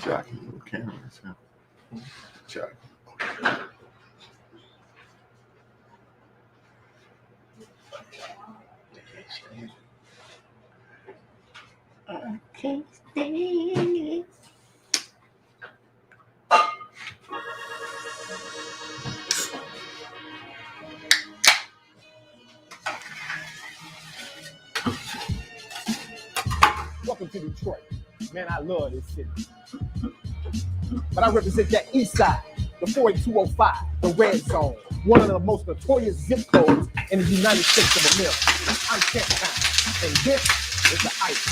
Chuck, cameras. Chuck. I can't stand it. Welcome to Detroit. Man, I love this city. But I represent that east side, the 48205, the red zone, one of the most notorious zip codes in the United States of America. I'm Kent Town, and this is the Ice,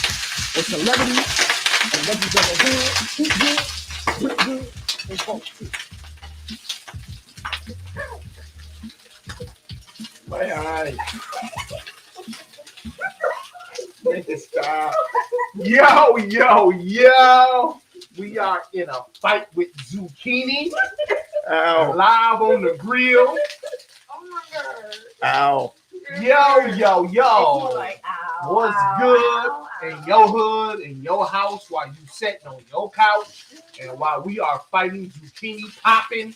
where celebrities and legends of the hood eat good, drink good, and talk too. My eye. Stop. Yo. We are in a fight with zucchini. Ow. Live on the grill. Oh my God. Ow. Yo. Like, ow, What's ow, good ow, in ow. your hood, in your house, while you sitting on your couch, and while we are fighting zucchini popping?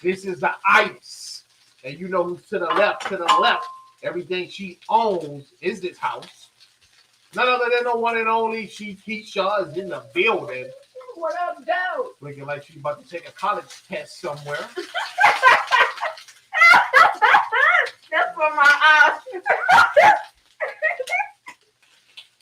This is the Ice. And you know who's to the left, everything she owns is this house. None other than the one and only Keisha is in the building. What up, Doe? Looking like she's about to take a college test somewhere. That's for my eyes.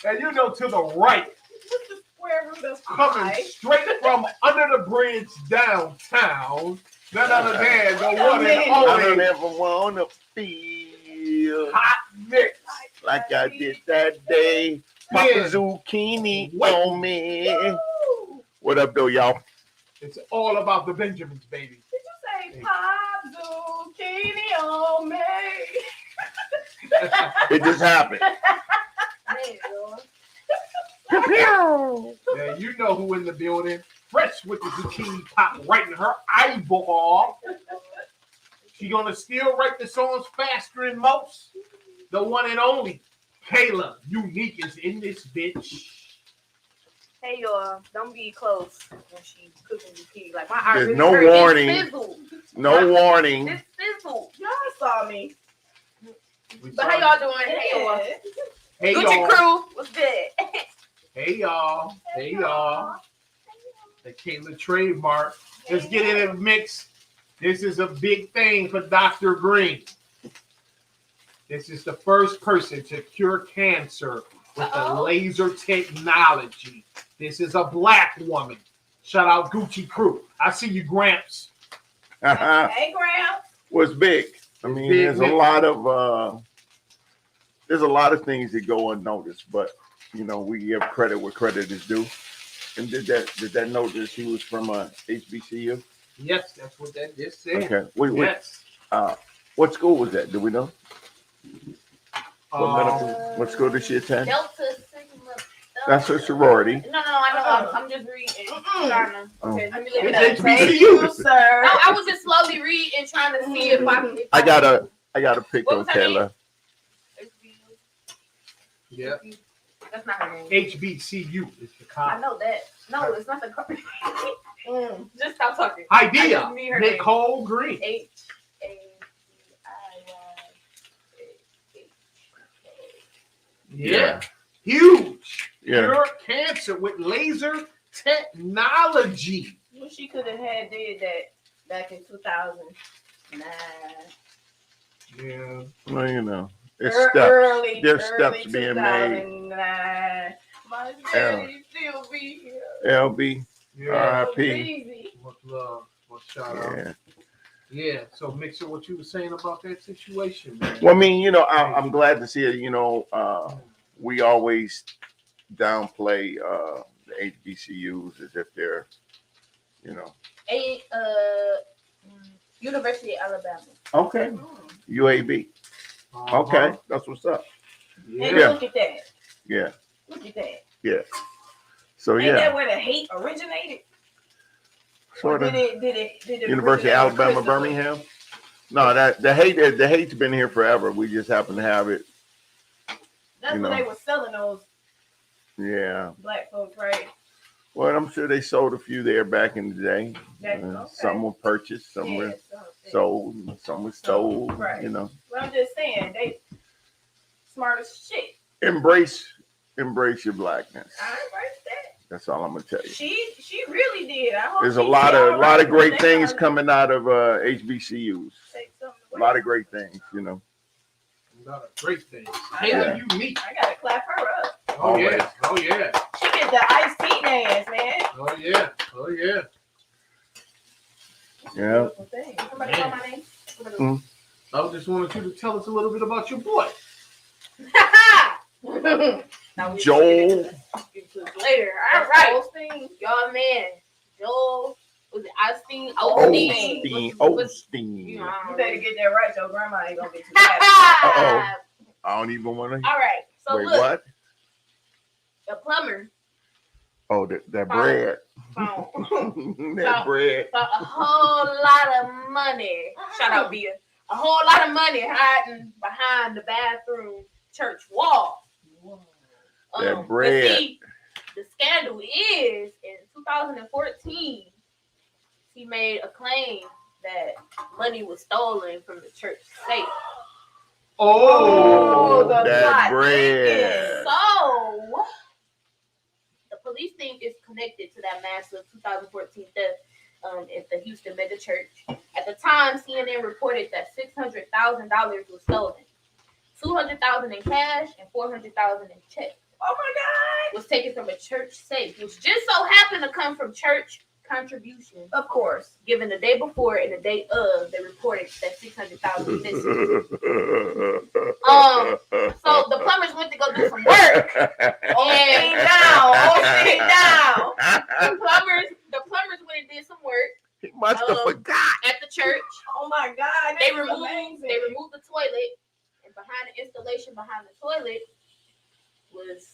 And you know to the right, What's the square root of coming pi? straight from under the bridge downtown, none other than the one and I only don't ever want to feel Hot Mix. like I did that day. Pop Yeah. a zucchini Wait. on me. Woo! What up, though, y'all? It's all about the Benjamins, baby. Did you say pop zucchini on me? It just happened. Yeah, you know who in the building. Fresh with the zucchini pop right in her eyeball. She gonna still write the songs faster than most. The one and only Kayla Unique is in this bitch. Hey y'all, don't be close when she's cooking zucchini. Like my eye There's really no hurt. warning. It fizzled. No warning. It fizzled. Y'all saw me. But how y'all doing? Hey y'all. Hey Gucci y'all. crew, what's good? Hey y'all. Hey y'all. The Kayla trademark. Let's get in a mix. This is a big thing for Dr. Green. This is the first person to cure cancer with the laser technology. This is a black woman. Shout out Gucci crew. I see you, Gramps. Hey, Gramps. What's big? I mean, Big there's a nigga. lot of things that go unnoticed, but you know, we give credit where credit is due. And did that note that she was from HBCU? Yes, that's what that just said. Okay. Yes. What school was that? Do we know? What school did she attend? Delta Sigma. That's her sorority. No, I know. I'm just reading. Trying to. Oh. Okay, let me It's look it up. HBCU. Thank you, sir. No, I was just slowly reading, trying to see if I can. I got a pick What though, was her name? Taylor. Yeah. That's not her name. HBCU is the I college. know that. No, it's not the. Just stop talking. Idea. I just need her name. Nicole Green. Yeah. Huge. Yeah. Cure cancer with laser technology. Well, she could have did that back in 2009. Yeah. Well, you know, it's There's There's steps being made. 2009. My Yeah. daddy still be here. LB, Yeah. R.I.P. Easy. Much love. Much shout out. Yeah. Yeah. So Mixer, what you were saying about that situation, man. Well, I mean, you know, I'm glad to see it. You know, we always downplay the HBCUs as if they're, you know. University of Alabama. Okay. UAB. Uh-huh. Okay, that's what's up. And Yeah. look at that. Yeah. Look at that. Yeah. So Ain't yeah, that where the hate originated? sort Or of. did it University of originate in Alabama, Christopher? Birmingham. No, the hate's been here forever. We just happen to have it. That's You when know. they were selling those Yeah. black folks, right? Well, I'm sure they sold a few there back in the day. Okay. Some were purchased, some were sold, and some were sold. Right. You know, Well, I'm just saying, they smart as shit. embrace your blackness. I embrace that. That's all I'm gonna tell you. She really did. I hope There's she a lot did all of right. great They things gotta coming out of HBCUs. take something A away. lot of great things, you know. A lot of great things. I Taylor, got- you neat. I gotta clap her up. Oh yeah. Oh yeah. She did the iced tea dance, man. Oh yeah. Oh yeah. Yeah. Beautiful thing. Somebody call my name? Mm. I just wanted you to tell us a little bit about your boy. Now we Joel. Get to it later. All right. Y'all man. Joel. Was it Osteen? Osteen. Osteen. You know, You better get that right. Your grandma ain't gonna be too happy. Uh-oh. I don't even want to. All right. So Wait, look, what? the plumber Oh, that bread. found That bread. a whole lot of money. Shout out Bia. A whole lot of money hiding behind the bathroom church wall. That But bread. see, the scandal is in 2014, he made a claim that money was stolen from the church safe. Oh, the that plot bread. So, the police think it's connected to that massive 2014 theft at the Houston mega church. At the time, CNN reported that $600,000 was stolen. $200,000 in cash and $400,000 in checks Oh my God! was taken from a church safe, which just so happened to come from church contributions. Of course. Given the day before and the day of, they reported that $600,000 missing. So the plumbers went to go do some work. All stay down. The plumbers went and did some work He must have forgot. at the church. Oh my God! They This is amazing. removed the toilet, and behind the installation behind the toilet was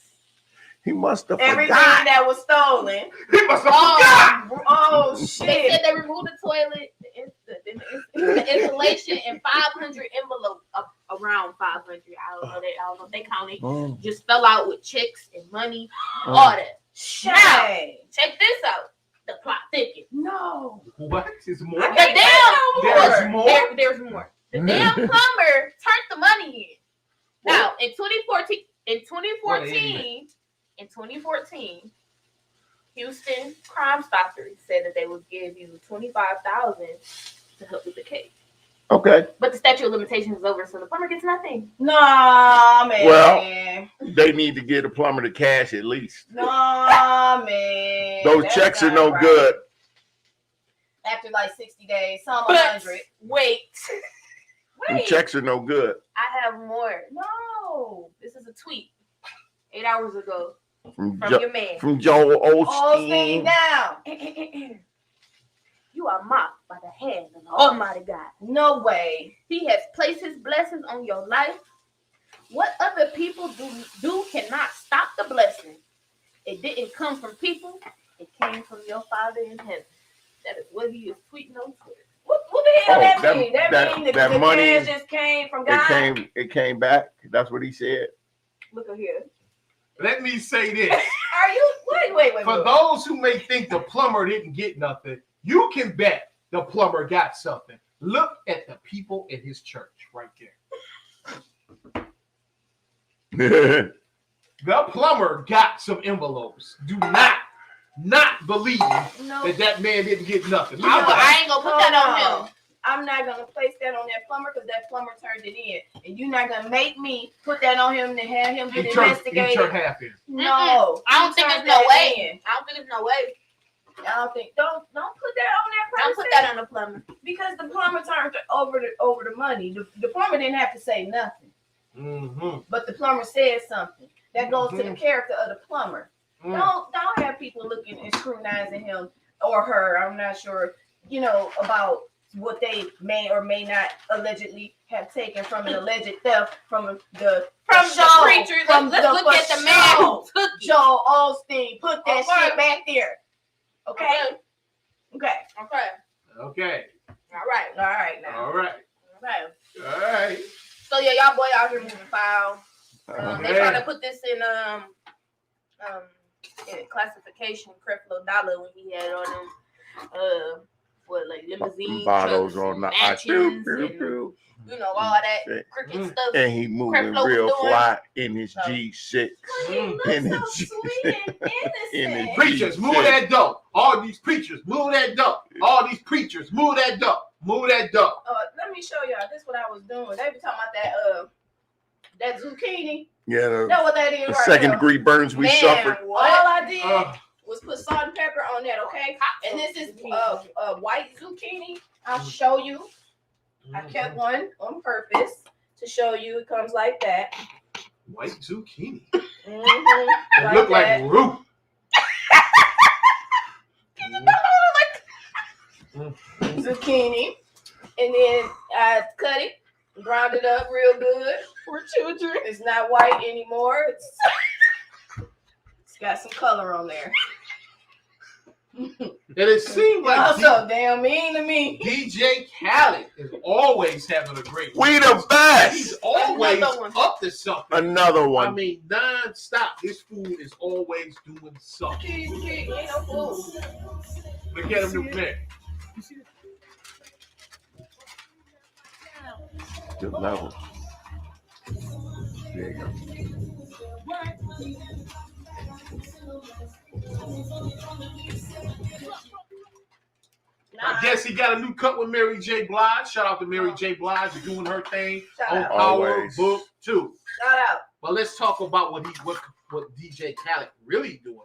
He must have everything forgot. that was stolen. he must have forgot. Oh They shit! said they removed the toilet, the installation, and 500 envelopes, around 500. I don't know if they counted. Mm. Just fell out with checks and money, Mm. all that. Shame. Check this out. The plot thickens. No. What is more? I can't There's more. There's more. The damn plumber turned the money in. Now, in 2014, Houston Crime Stoppers said that they would give you $25,000 to help with the case. Okay. But the statute of limitations is over, so the plumber gets nothing. Nah, man. Well, they need to get a plumber the cash at least. Nah, man. Those That's checks are not no right. good. After like 60 days, some But 100. wait. Them checks are no good. I have more. No. This is a tweet 8 hours ago From from your man. Joel All stay Osteen. down. You are mocked by the hand of the Almighty God. No way. He has placed his blessings on your life. What other people do cannot stop the blessing. It didn't come from people. It came from your Father in heaven. That is what he is tweeting on Twitter. What the hell Oh, that that- mean? That that- mean the that money- cash just came from God? It came back. That's what he said. Look at here. Let me say this. Are you? Wait. For those who may think the plumber didn't get nothing, you can bet the plumber got something. Look at the people in his church right there. The plumber got some envelopes. Do not believe No. that man didn't get nothing. Look at that. I ain't gonna put that on him. I'm not gonna place that on that plumber because that plumber turned it in, and you're not gonna make me put that on him and have him He get turned investigated. half in. No, I don't you think turned there's no that way. in. I don't think there's no way. I don't think. Don't put that on that person. Don't put that on the plumber. because the plumber turned over the money. The plumber didn't have to say nothing, Mm-hmm. but the plumber said something. That goes to the character of the plumber. Don't have people looking and scrutinizing him or her. I'm not sure, about what they may or may not allegedly have taken from an alleged theft from the From the preacher. Let's look at the man who took it. Joel Osteen. Put that Okay. shit back there. Okay. Okay. Okay. All right. All right now. All right. Okay. All right. So yeah, y'all boy out here moving foul. They Okay. trying to put this in classification Creflo Dollar when he had all them like limousine Bottles trucks on and the mansions and all that Shit. cricket stuff. And he moving Creflo was real doing. fly in his So- G6. He In looks the so sweet and in the innocent. Preachers, move that dough. All these preachers, move that dough. All these preachers, move that dough. Move that dough. Let me show y'all. This is what I was doing. They be talking about that zucchini. Yeah, Know what that is? the right second there. degree burns we Man, suffered. All I did Uh, was put salt and pepper on that, okay? And this is white zucchini. I'll show you. I kept one on purpose to show you. It comes like that. white zucchini. Mhm, It look like that. root. Zucchini, and then I cut it, ground it up real good for children. It's not white anymore. It's got some color on there. And it seems like Y'all so damn mean to me. DJ Khaled is always having a great week. We the He's best. always Another one. up to something. Another I one. mean, non-stop. This food is always doing something. Kid, ain't no food. Look at him do man. Good level. There you go. I guess he got a new cut with Mary J. Blige. Shout out to Mary J. Blige for doing her thing Shout on out. Power Always. Book 2. Shout out. But let's talk about what DJ Khaled really doing.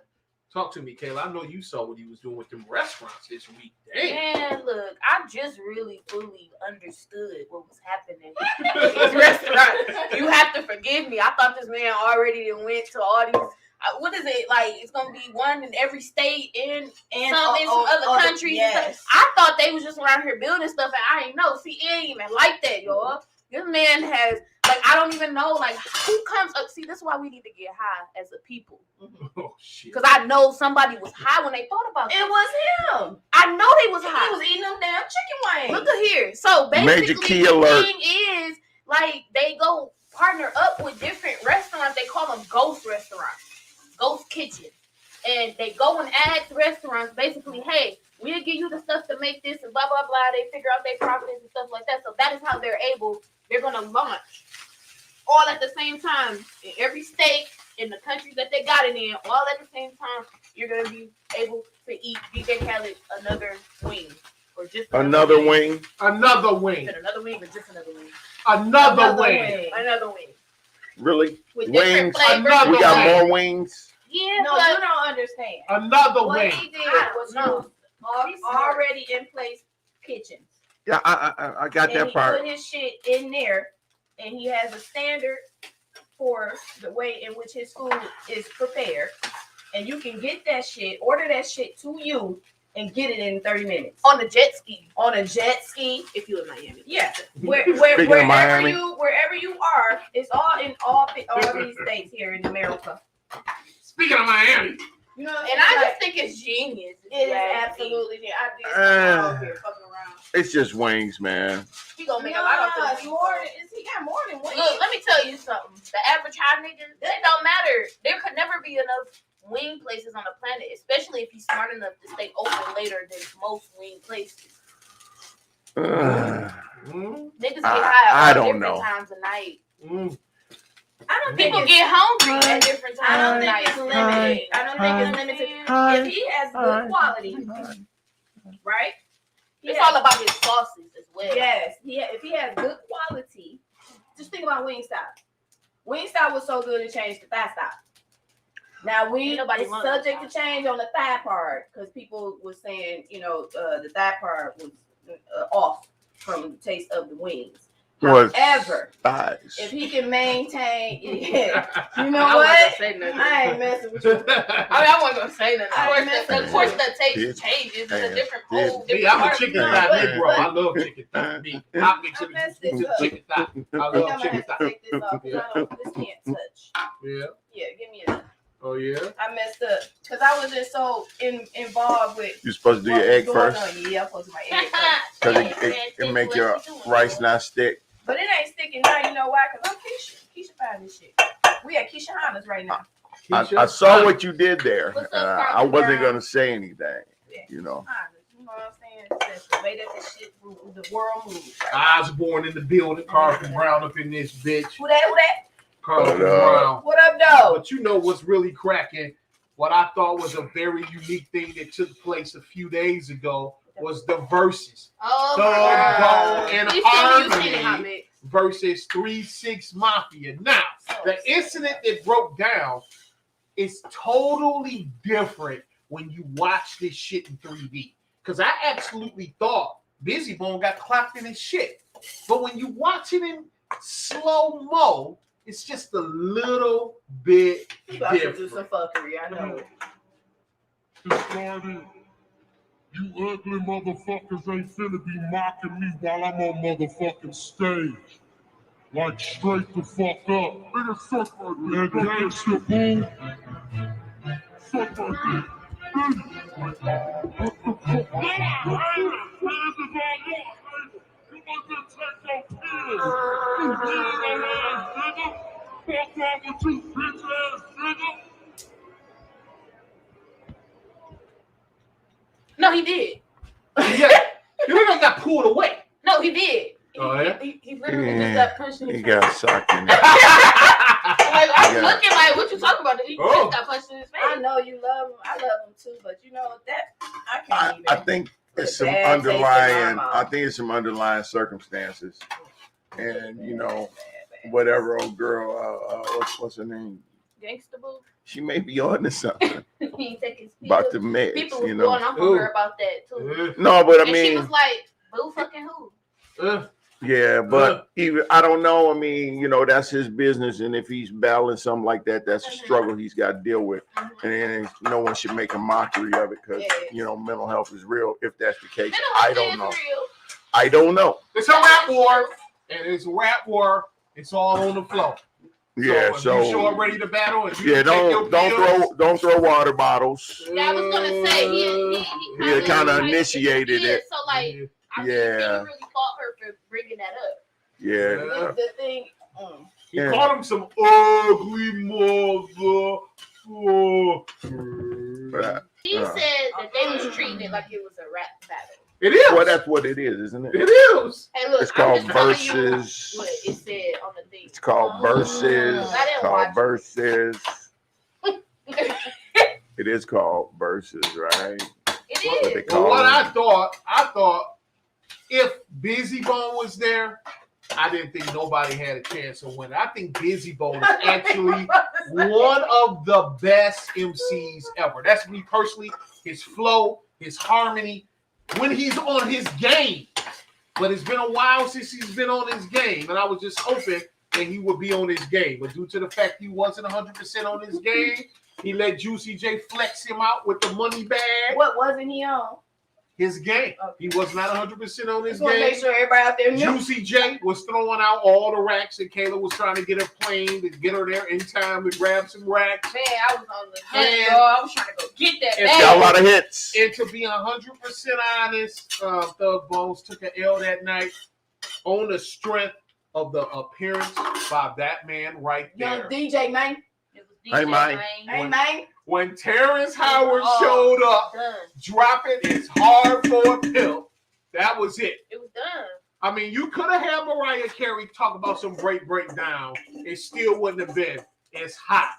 Talk to me, Kayla. I know you saw what he was doing with them restaurants this week. Damn. Man, look, I just really fully understood what was happening in these restaurants. You have to forgive me. I thought this man already went to all these. What is it like? It's gonna be one in every state and some in some other countries. And Yes. stuff. I thought they was just around here building stuff, and I ain't know. See, it ain't even like that, y'all. This man has I don't even know who comes up. See, this is why we need to get high as a people, Oh, shit. because I know somebody was high when they thought about It this. was him. I know they was high. He was eating them damn chicken wings. Look at here. So Major basically, key the alert. thing is, they go partner up with different restaurants. They call them ghost restaurants, ghost kitchen, and they go and ask restaurants basically, hey, we'll give you the stuff to make this and blah blah blah. They figure out their profits and stuff like that. So that is how they're going to launch all at the same time in every state in the countries that they got it in. All at the same time, you're going to be able to eat DJ Khaled another wing. Or just Another wing. Another wing. Is it another wing or just another wing? Another wing. Another wing. Really? With Wings. different flavors. Another We got wing. more wings. Yeah, No, but you don't understand. Another What wing. he did was No. use already in place kitchens. Yeah, I got And that he part. put his shit in there, and he has a standard for the way in which his food is prepared. And you can get that shit, order that shit to you, and get it in 30 minutes. on the jet ski, On a jet ski. if you in Miami. Yeah. Speaking of Miami. Wherever you are, it's all in all these states here in America. Speaking of Miami. You know what And I just think it's genius. it is absolutely. I did something out here fucking around. It's just wings, man. He gonna make a lot of Nah, things. he got more than one. Look, let me tell you something. The average high nigga, it don't matter. There could never be enough wing places on the planet, especially if he's smart enough to stay open later than most wing places. Ugh. Mm, Niggas get I high at all don't different know. times of night. mm. I don't think People it's, get hungry at different I times don't of think night. it's limited. I don't think it's limited. If he has good quality, right? It's all about his sauces as well. Yes. If he has good quality, just think about Wingstop. Wingstop was so good it changed to Thigh Stop. Now Ain't nobody it's want subject Wingstop. to change on the thigh part because people were saying, the thigh part was off from the taste of the wings. Was However, thighs. if he can maintain, you know I wasn't what? gonna say nothing. I ain't messing with you. I wasn't gonna say nothing. I ain't messing Of course, with the taste Bitch. changes. It's a Damn. different Bitch. whole Hey, different I'm a part. chicken No, thigh but- nigga, bro. I love chicken thigh. Me. Hot mix I chicken. messed this up. Chicken thigh. I I think love I'm gonna chicken have to thigh. take this off. 'Cause this can't touch. Yeah. Yeah, give me a. Oh yeah. I messed up because I was just so involved with. You're supposed to do what your was egg going first on. Yeah, I'm supposed to do my egg first. because it make your rice not stick. But it ain't sticking now. You know why? Because I'm Keisha. Keisha found this shit. We at Keisha HANNA's right now. I saw what you did there. What's up, I Carmen wasn't Brown? gonna say anything. You know. You know what I'm saying? That's the way that the world moves. Right? I was born in the building. Carlton Brown up in this bitch. Who that? Carlton What up? Brown. What up, though? But you know what's really cracking? What I thought was a very unique thing that took place a few days ago was the verses. Oh Thug, my God. Doe, and You seen it, Hot Harmony Mix. versus 3-6 Mafia. Now, the incident that broke down is totally different when you watch this shit in 3D. Because I absolutely thought Busy Bone got clocked in his shit. But when you watch it in slow-mo, it's just a little bit You about to do different. some fuckery, I know. Started. You ugly motherfuckers ain't finna be mocking me while I'm on motherfucking stage. Like straight the fuck up. Nigga, suck my dick. That gangsta boo. Suck my dick. What the fuck? Hands is on your You must have take your pills. You weirdo ass nigga. Fuck wrong with you, bitch ass nigga. No, he did. Yeah, you nigga got pulled away. No, he did. Oh, yeah? He literally Yeah. just got punched in He his got face. sucked in. Like, I'm Yeah. looking like, what you talking about? He Oh. just got punched in his I face. know you love him. I love him too, but you know that I can't even. I think it's some Bad taste in my underlying. mouth. I think it's some underlying circumstances, and you know, whatever old girl. What's her name? Gangsta boo. She may be on to something He ain't take his about pills. the meds. People was You going know. off on her about that too. No, but I And she mean, was like, boo fucking who? yeah, but even I don't know. I mean, you know, that's his business, and if he's battling something like that, that's a struggle he's got to deal with, and no one should make a mockery of it because you know mental health is real. If that's the case, I don't know. I don't know. It's a rap war, and it's a rap war. It's all on the floor. Yeah, if you show up so ready to battle, and you yeah, take your pills, don't throw water bottles. Yeah, I was gonna say he kinda initiated it. So like, I mean, he Yeah. really fought her for bringing that up. Yeah, The thing. He called him some ugly mother. He said that they was treating it like it was a rap battle. It is. Well, that's what it is, isn't it? It is. Hey, look, It's called I'm just telling you verses. what it said on the thing. It's called verses. I didn't Called watch verses. It is called verses, right? It What they is. call But what it. I thought if Busy Bone was there, I didn't think nobody had a chance of winning. I think Busy Bone is actually one of the best MCs ever. That's me personally. His flow, his harmony, when he's on his game. But it's been a while since he's been on his game, and I was just hoping that he would be on his game. But due to the fact he wasn't 100% on his game, he let Juicy J flex him out with the money bag. What wasn't he on? His game. He was not 100% on his Just want to make game. sure everybody out there knew. Juicy J was throwing out all the racks, and Kayla was trying to get her plane to get her there in time to grab some racks. Man, I was on the hunt, And- y'all. I was trying to go get that and bag. Got a lot of hits. And to be 100% honest, Thug Bones took an L that night on the strength of the appearance by that man right Young there. DJ, man. It was Hey, man. Hey, man. When Terrence Howard showed up, Done. dropping his hard for a pill, that was it. It was done. I mean, you could have had Mariah Carey talk about some breakdown. It still wouldn't have been. It's hot.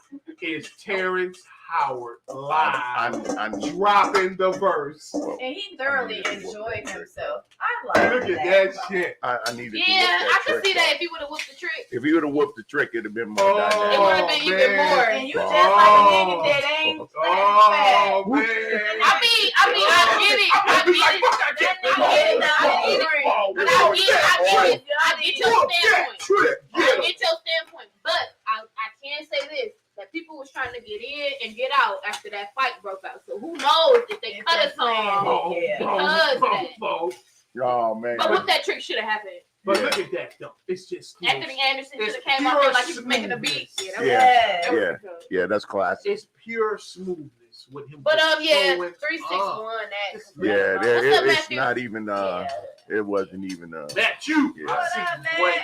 It's Terrence Howard live I need dropping the verse. And he thoroughly enjoyed himself. I like Look at that shit. I needed to Yeah, whoop I that could trick. see that if he would have whooped the trick. If he would have whooped the trick, it'd have been more Oh, It dynamic. would have been even man. more. And you just like a nigga that ain't Oh, man. I get it. I get it. I get your standpoint. I get your standpoint. But I can say this. That people was trying to get in and get out after that fight broke out. So who knows if they cut us off because of that. Oh man. But what that trick should have happened. But look at that, though. It's just Anthony Anderson should It's have came out there pure like he was making a beat. smoothness. That was- Yeah. Yeah, that's classic. It's pure smoothness with him. But just yeah, throwing 3-6 up. won that. Yeah, What's up, it's Matthew? not even Yeah. it wasn't even That you. Yeah. What I up, see man? great.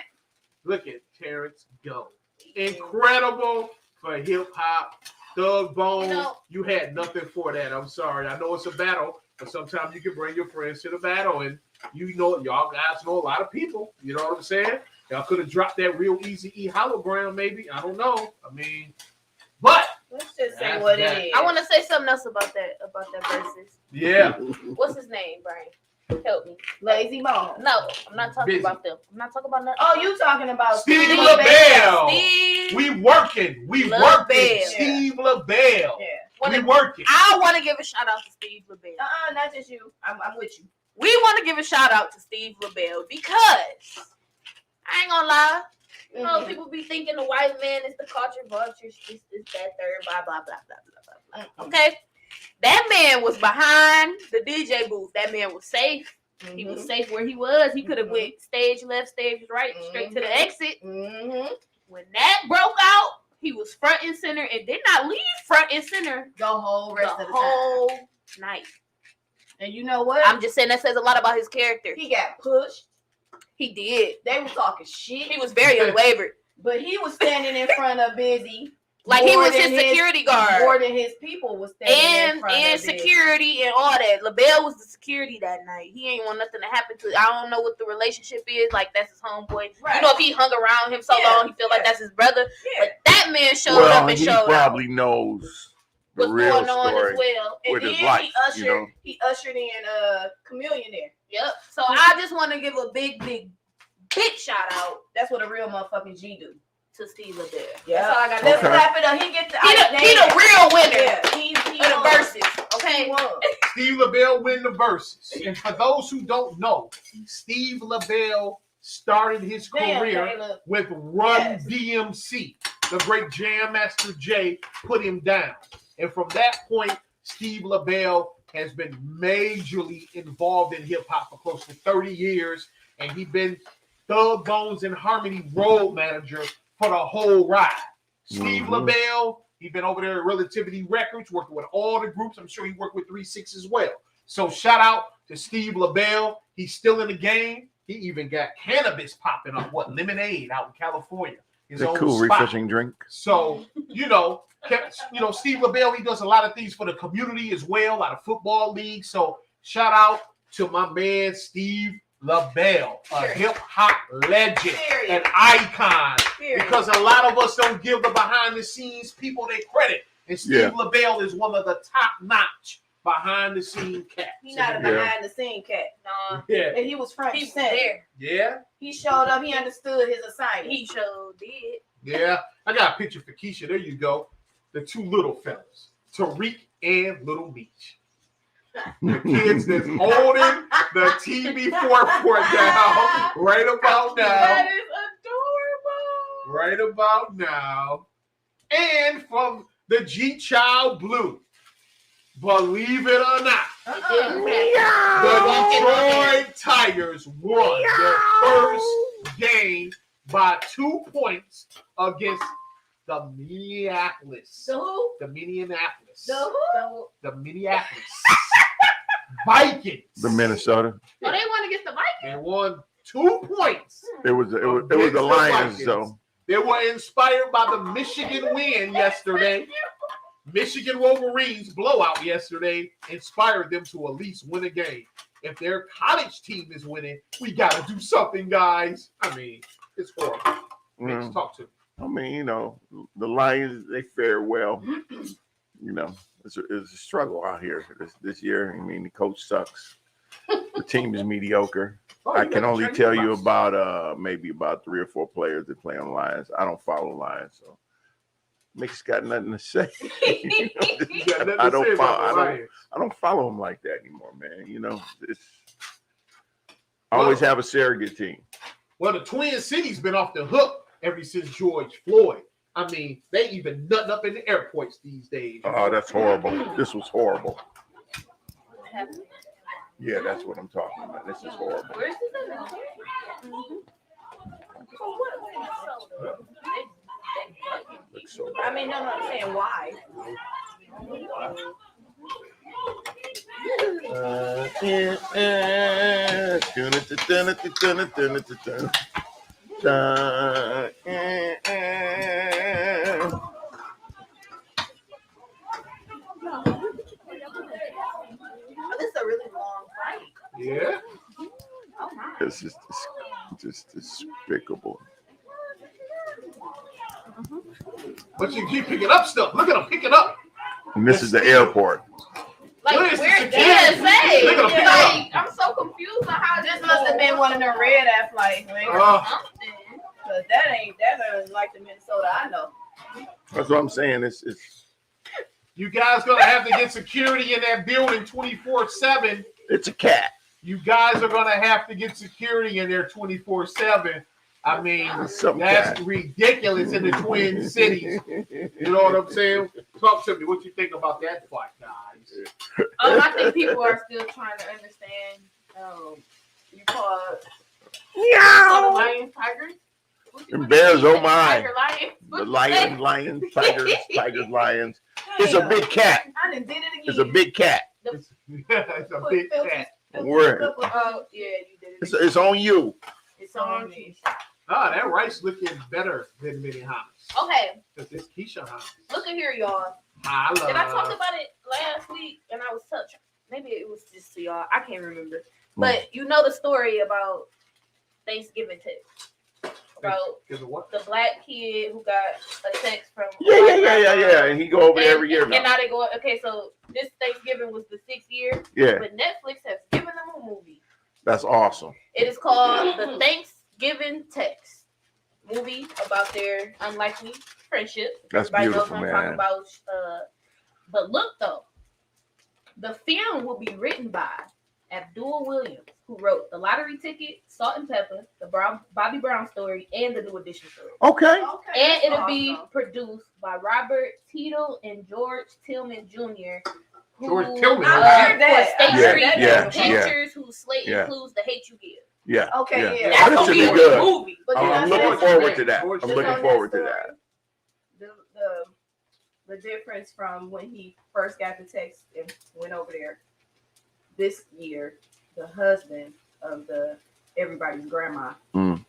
Look at Terrence go. Incredible for hip hop. Thug Bone, You know- you had nothing for that. I'm sorry. I know it's a battle, but sometimes you can bring your friends to the battle, and you know, y'all guys know a lot of people. You know what I'm saying? Y'all could have dropped that real easy E hologram, maybe. I don't know. I mean, but Let's just say That's what that. it is. I want to say something else about that versus. yeah, What's his name, Brian? Help me. Lazy Bone. No, I'm not talking Busy. about them. I'm not talking about nothing. Oh, you talking about Steve LaBelle. LaBelle. Steve. We working. We LaBelle. working. Steve LaBelle. Yeah. We working. I want to give a shout out to Steve LaBelle. Not just you. I'm with you. We want to give a shout out to Steve LaBelle because I ain't gonna lie. You know, people be thinking the white man is the culture vulture, this, that, third, blah, blah, blah, blah, blah, blah. Okay? That man was behind the DJ booth. That man was safe. He was safe where he was. He could have went stage left, stage right, straight to the exit. When that broke out, he was front and center and did not leave front and center The whole rest the of the whole time. night. And you know what? I'm just saying that says a lot about his character. He got pushed. He did. They was talking shit. He was very unwavered. But he was standing in front of Busy. Like he more was than his security guard. More than his people was standing in front And of Busy. security and all that. LaBelle was the security that night. He ain't want nothing to happen to. I don't know what the relationship is. Like that's his homeboy. Right. You know, if he hung around him so long, he feel like that's his brother. Yeah. But that man showed Well, up and he showed probably out. knows the What's real going on story as well. And with then his life. he ushered in Chameleon there. Yep. So I just want to give a big shout out That's what a real motherfucking G do. to Steve LaBelle. Yeah. That's all I got. Let's Okay. clap it up. He get the He the real winner Yeah, he of the won. verses. He Okay. won. Steve LaBelle win the verses. And for those who don't know, Steve LaBelle started his Damn, career Caleb. with Run Yes. DMC. The great Jam Master Jay put him down. And from that point, Steve LaBelle has been majorly involved in hip hop for close to 30 years. And he's been Thug Bones and Harmony road manager for the whole ride. Steve LaBelle, he's been over there at Relativity Records, working with all the groups. I'm sure he worked with 3-6 as well. So shout out to Steve LaBelle. He's still in the game. He even got cannabis popping up. What, lemonade out in California. His It's a own cool, spot. refreshing drink. So, Steve LaBelle, he does a lot of things for the community as well, a lot of football leagues. So shout out to my man, Steve LaBelle, a hip hop legend, an icon. Because a lot of us don't give the behind the scenes people their credit. And Steve LaBelle is one of the top notch behind the scene cats. He's not a behind the scene cat. Nah. Yeah. And he was front He and was center. there. Yeah. He showed up. He understood his assignment. He sure did. Yeah. I got a picture for Keisha. There you go. The two little fellas, Tariq and Little Meech. The kids that's holding the TV foreport down right about now. That is adorable. Right about now. And from the G Child Blue, believe it or not, the Detroit Tigers won their first game by 2 points against the Minneapolis. The who? The Minneapolis. The who? The Minneapolis Vikings. The Minnesota. Oh, they want to get the Vikings. They won 2 points. It was Against the Lions, Vikings. though. They were inspired by the Michigan win yesterday. Michigan Wolverines blowout yesterday inspired them to at least win a game. If their college team is winning, we got to do something, guys. I mean, it's horrible. Let's talk to me. I mean, the Lions, they fare well. It's a struggle out here this year. I mean, the coach sucks. The team is mediocre. Oh, I you can got only Trey tell you Lance. about maybe about 3 or 4 players that play on Lions. I don't follow Lions, so Mick's got nothing to say. You got nothing to I don't say about follow. the Lions. I don't follow them like that anymore, man. I always have a surrogate team. Well, the Twin Cities been off the hook ever since George Floyd. I mean, they even nutting up in the airports these days. Oh, that's horrible. This was horrible. Yeah, that's what I'm talking about. This is horrible. Where's the Looks so I mean, no, I'm saying why. It's just despicable. But you keep picking up stuff. Look at them picking up. And this is the airport. Like, Where's the where's security? DSA? Look at 'em pick it Like, I'm so confused on how This must have been one of the red eye flights, man. something. Cause that ain't like the Minnesota I know. That's what I'm saying. It's You guys gonna have to get security in that building 24/7. it's a cat. You guys are gonna have to get security in there 24/7. I mean, Some that's cat. ridiculous in the Twin Cities. You know what I'm saying? Talk to me. What you think about that flight, guys? I think people are still trying to understand. You call The lions, tigers. And bears, oh my. Tiger, lions. The lions, tigers, lions. It's a big cat. I done did it again. It's a big cat. It's a big cat. Where? Oh yeah, you did it. It's on you. It's on me. Ah, that rice looking better than many Hannas. Okay, Because it's Keisha Hanna. look at here, y'all. Holla. Did I talk about it last week? And I was touched. Maybe it was just to y'all. I can't remember. But you know the story about Thanksgiving text. About Is it what? the black kid who got a text from Yeah. And he go over there every year And now. now they go, okay, so this Thanksgiving was the 6th year, Yeah, but Netflix has given them a movie. that's awesome. It is called The Thanksgiving Text. Movie about their unlikely friendship. That's Everybody beautiful, knows what I'm man. talking about. But look though, the film will be written by Abdul Williams, who wrote The Lottery Ticket, Salt and Pepper, the Bobby Brown story, and the New Edition story. Okay. Okay, And that's it'll be awesome. produced by Robert Tito and George Tillman Jr. who, George Tillman. I heard that. for State I heard Street that. Yeah. Pictures, whose slate Yeah. includes The Hate You Give. Yeah. Okay, yeah. Oh, That's this gonna should be be a good. movie. But I'm then I looking said- forward to that. I'm Just looking on forward to story, that. The difference from when he first got the text and went over there this year, the husband of everybody's grandma, Mm.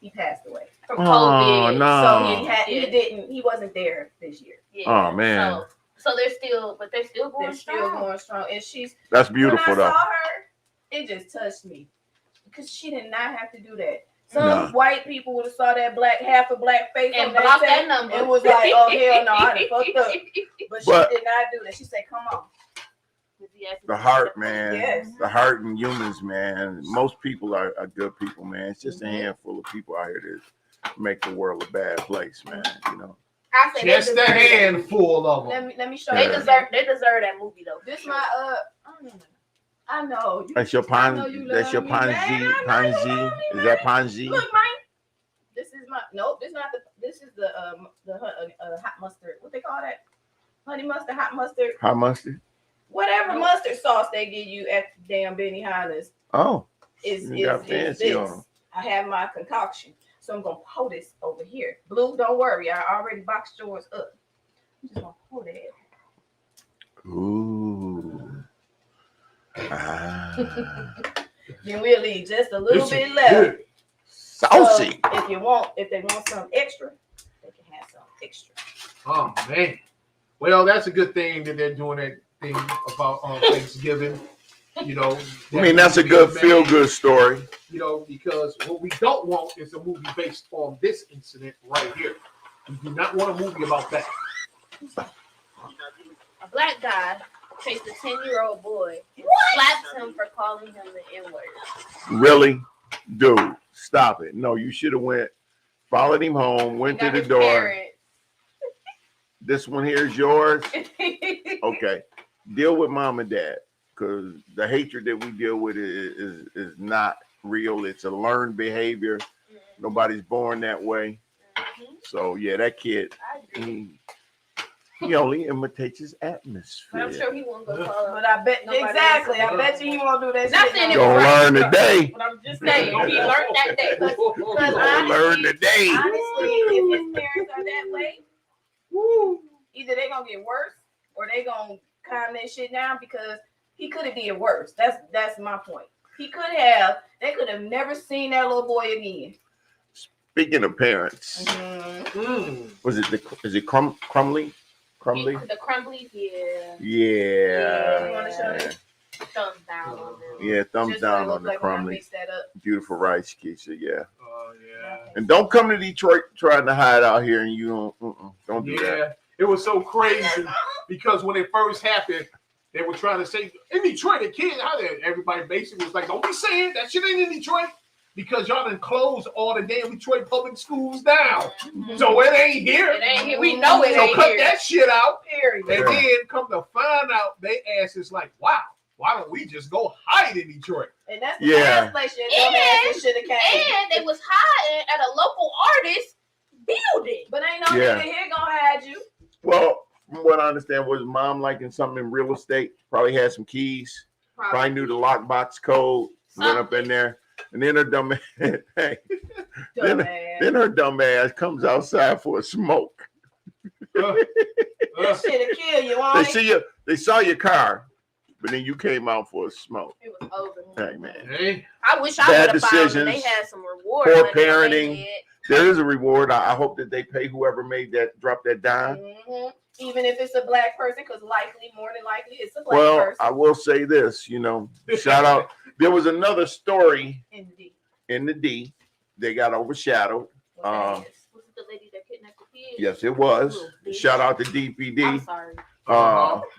he passed away. From Oh, COVID. no. So he wasn't there this year. Yeah. Oh, man. So they're still going They're still strong. going strong, and she's That's beautiful when I though. saw her, it just touched me because she did not have to do that. Some Nah. white people would have saw that half a black face And on that block that text number. and was like, "Oh hell no, I done fucked up." But she But- did not do that. She said, "Come on." The heart, man. Yes. The heart and humans, man. Most people are good people, man. It's just a handful of people out here that make the world a bad place, man. You know. I say they Just a deserve that. handful of them. Let me show They you. deserve that movie though. This my I know. That's your I know you That's your love me, Ponzi. man. I know you Ponzi. love me, Is that Ponzi? Look, man. This is my nope. This not the. This is the hot mustard. What they call that? Honey mustard, hot mustard, How much? whatever mustard sauce they give you at damn Benihana's Oh, is you got fancy on this. 'em. I have my concoction, so I'm gonna pour this over here. Blue, don't worry, I already boxed yours up. I'm just gonna pour that. Ooh. Ah. Then we'll leave just a little This bit is left. good. Saucy. So if they want some extra, they can have some extra. Oh man. Well, that's a good thing that they're doing that thing about Thanksgiving. You know. I mean, that's a good man. feel-good story. You know, because what we don't want is a movie based on this incident right here. We do not want a movie about that. A black guy chased a 10-year-old boy and slaps him for calling him the N-word. Really, dude, stop it. No, you should have went, followed him home, went to Got the his door. parents. This one here is yours. Okay, deal with mom and dad, because the hatred that we deal with is not real. It's a learned behavior. Nobody's born that way. So yeah, that kid, I agree. he only imitates his atmosphere. But I'm sure he won't go follow. But I bet Nobody exactly. else. I bet you he won't do that. Not shit saying no it more. was Gonna learn today. But I'm just saying, he learned that day. Gonna learn today. Honestly, if his parents are that way, either they gonna get worse or they gonna calm that shit down because he could have did worse. That's my point. They could have never seen that little boy again. Speaking of parents, was it is it Crumley? Crumley? The Crumblies, yeah. Yeah. You wanna show me? Thumbs down on them. Yeah, thumbs Just what it down looked on the like when I Crumley. mixed that up. Beautiful rice, Keisha. Yeah. Oh yeah. And don't come to Detroit trying to hide out here, and you don't do that. Yeah. It was so crazy because when it first happened, they were trying to say in Detroit, the kids, everybody basically was like, "Don't be saying that shit ain't in Detroit." Because y'all done closed all the damn Detroit public schools down. So it ain't here. It ain't here. We know it So ain't cut here. that shit out. Period. And then come to find out, they ass is like, wow, why don't we just go hide in Detroit? And that's the Yeah. last place your dumbasses should have came. And they was hiding at a local artist building. But ain't no Yeah. nigga here gonna hide you. Well, from what I understand, was mom like in something in real estate? Probably had some keys. Probably knew the lockbox code. Went up in there. And then her dumb ass, then her dumb ass comes outside for a smoke. That shit'll kill you. They saw your car, but then you came out for a smoke. It was over. Hey man, Hey, I wish I Bad would have found them. They decisions, had some reward. poor money that they parenting. did. there is a reward. I hope that they pay whoever made that drop that dime. Even if it's a black person, because more than likely, it's a black Well, person. I will say this, shout out. There was another story Indeed. in the D. They got overshadowed. Was it the lady that kidnapped the kid? Yes, it was. Little bitch. Shout out to I'm DPD. sorry.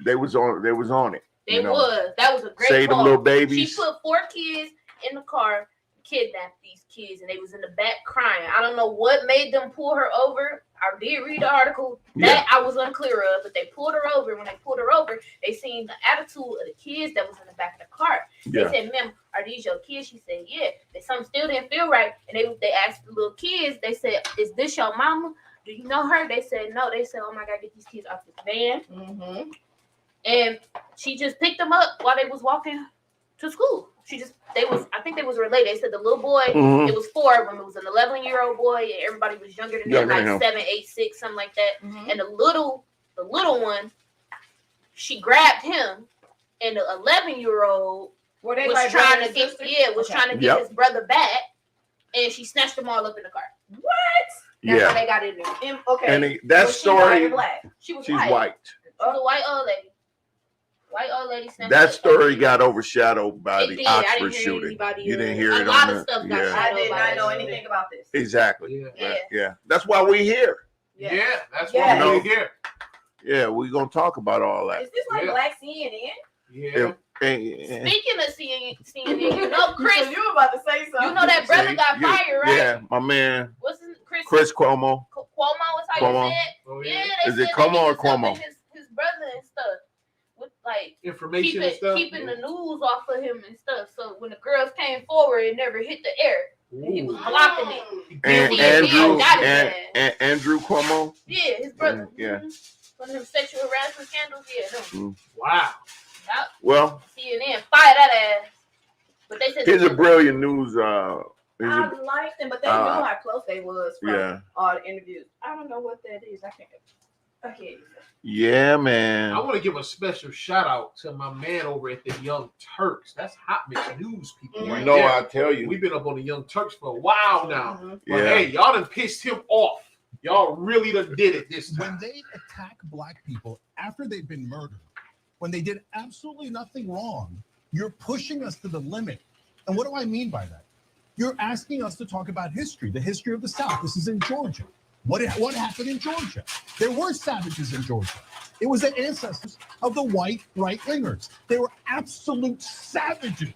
They was on it. They was. That was a great Save them call. little babies. She put 4 kids in the car, kidnapped these kids, and they was in the back crying. I don't know what made them pull her over. I did read the article. That I was unclear of, but they pulled her over. When they pulled her over, they seen the attitude of the kids that was in the back of the car. They said, "Ma'am, are these your kids?" She said, "Yeah." They something still didn't feel right, and they asked the little kids. They said, "Is this your mama? Do you know her?" They said, "No." They said, "Oh my God, get these kids off this van." And she just picked them up while they was walking to school. I think they was related. They said the little boy, it was 4 of them. It was an 11-year-old boy, and everybody was younger than him, like 7, 8, 6, something like that. And the little one, she grabbed him, and the 11-year-old was trying to get his brother back, and she snatched them all up in the car. What? That's how they got in there. Okay. And that story, She was she's white. white. She was a white old lady. White old lady. That story got overshadowed by the did. I Oxford didn't hear shooting. anybody You didn't else. hear A it lot on of stuff got the, I did not know anything about this. Exactly. Yeah. Yeah. That's why we here. yeah, that's Yeah. why we're here. Yeah, we're gonna talk about all that. Is this like Black CNN? Yeah. Speaking of CNN, you know Chris. So you were about to say something. You know that brother got fired, right? Yeah, my man, What's his Chris Cuomo. Cuomo is how Cuomo. you said? Oh, Yeah, yeah. they Is it said Cuomo that he or was helping Cuomo? His brother and stuff. With like Information and stuff. keeping the news off of him and stuff. So when the girls came forward, it never hit the air. He was blocking it. And Andrew Cuomo. Yeah, his brother. Yeah. One of them sexual harassment scandals. Yeah, no. Wow. Yep. Well, CNN fire that ass. But they said here's a brilliant news. I liked them, but they knew how close they was from all the interviews. I don't know what that is. I can't. Yeah, man. I want to give a special shout out to my man over at the Young Turks. That's hot mix news people. Right there. I tell you. We've been up on the Young Turks for a while now. But Yeah. hey, y'all done pissed him off. Y'all really done did it this When time. they attack black people after they've been murdered, when they did absolutely nothing wrong, you're pushing us to the limit. And what do I mean by that? You're asking us to talk about history, the history of the South. This is in Georgia. What happened in Georgia? There were savages in Georgia. It was the ancestors of the white right-wingers. They were absolute savages.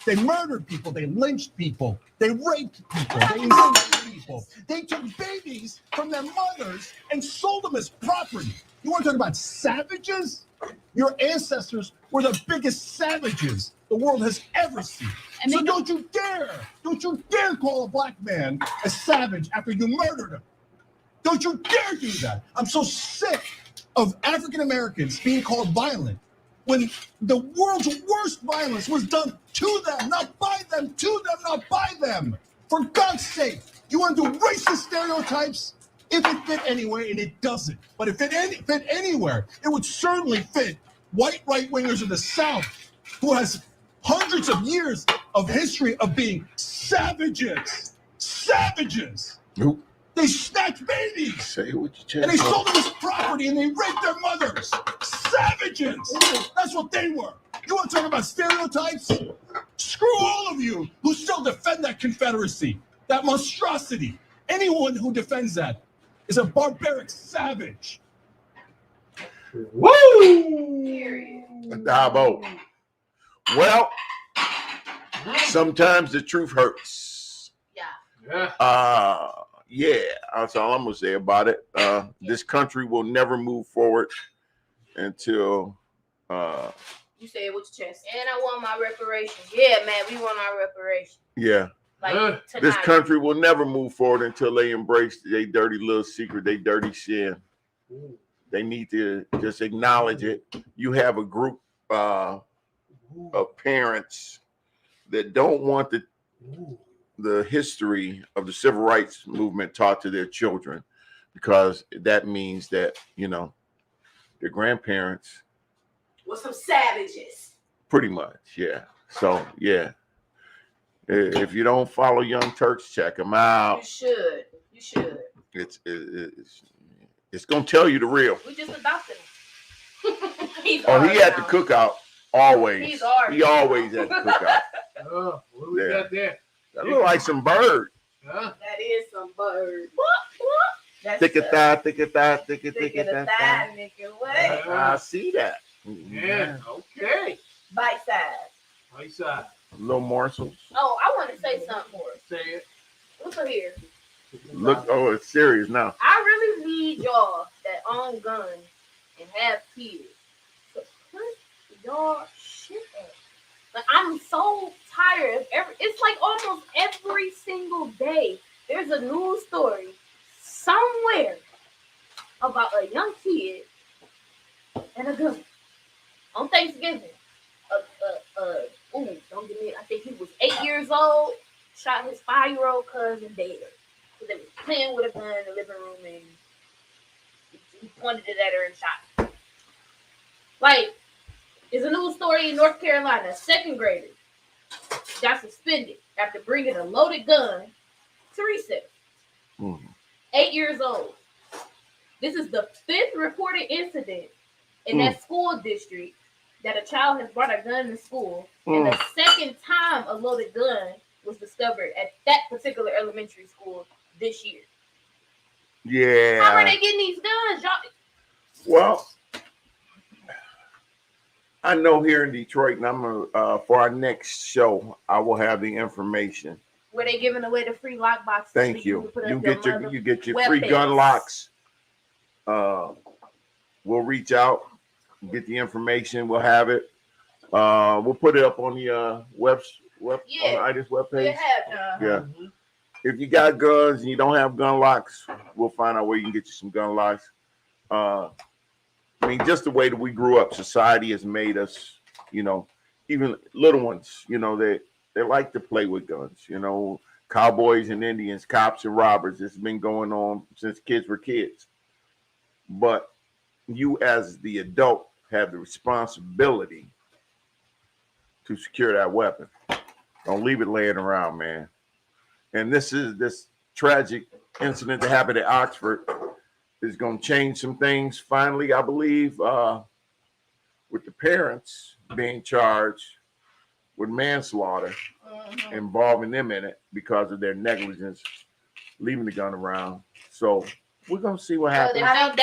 They murdered people. They lynched people. They raped people. They enslaved people. They took babies from their mothers and sold them as property. You want to talk about savages? Your ancestors were the biggest savages the world has ever seen. And so don't you dare call a black man a savage after you murdered him. Don't you dare do that. I'm so sick of African Americans being called violent when the world's worst violence was done to them, not by them, to them, not by them. For God's sake, you want to do racist stereotypes? If it fit anywhere, and it doesn't. But if it fit anywhere, it would certainly fit white right-wingers in the South, who has hundreds of years of history of being savages. Savages. Nope. They snatched babies. Say what you And they sold them as property, and they raped their mothers. Savages. That's what they were. You want to talk about stereotypes? Screw all of you who still defend that Confederacy, that monstrosity. Anyone who defends that is a barbaric savage. Woo! Dabo. Well, sometimes the truth hurts. Yeah. Yeah. That's all I'm gonna say about it. This country will never move forward until You say it with your chest. And I want my reparations. Yeah, man, we want our reparations. yeah. Like tonight. This country will never move forward until they embrace their dirty little secret, their dirty sin. They need to just acknowledge it. You have a group of parents that don't want the history of the civil rights movement taught to their children, because that means that, you know, their grandparents With some savages. pretty much, yeah. So, yeah. If you don't follow Young Turks, check them You out. should. You should. It's gonna tell you the real. We just adopted him. He's Oh, he ours at the now. cookout always. He's ours. He always at the cookout. What do we got there? That look like some bird. Huh? That is some bird. That's Thick a thigh, thick a thigh, thick a thick thick of a the thigh. thigh, nigga. What? I see that. Yeah. Okay. Bite size. Right side. Little morsels. Oh, I want to say something more. Say it. Look at here. Look, oh, it's serious now. I really need y'all that own guns and have kids to put y'all shit up. Like, I'm so tired of it's like almost every single day there's a news story somewhere about a young kid and a gun on Thanksgiving. Don't get me. I think he was 8 years old. Shot his 5-year-old cousin dead. So they was playing with a gun in the living room and he pointed it at her and shot her. Like, there's a news story in North Carolina. A second grader got suspended after bringing a loaded gun to recess. 8 years old. This is the 5th reported incident in that school district that a child has brought a gun to school, and the second time a loaded gun was discovered at that particular elementary school this year. Yeah. How are they getting these guns, y'all? Well, I know here in Detroit, and I'm gonna for our next show, I will have the information. Where they giving away the free lock boxes? Thank you. You get your free weapons. gun locks. We'll reach out, get the information. We'll have it. We'll put it up on the on the Itiszzz webpage. Yeah. If you got guns and you don't have gun locks, we'll find out where you can get you some gun locks. I mean, just the way that we grew up, society has made us, you know, even little ones, you know, they like to play with guns, you know, cowboys and Indians, cops and robbers. It's been going on since kids were kids. But you as the adult have the responsibility to secure that weapon. Don't leave it laying around, man. And this tragic incident that happened at Oxford is going to change some things finally, I believe, with the parents being charged with manslaughter, involving them in it because of their negligence, leaving the gun around. So we're going to see what happens. Go ahead.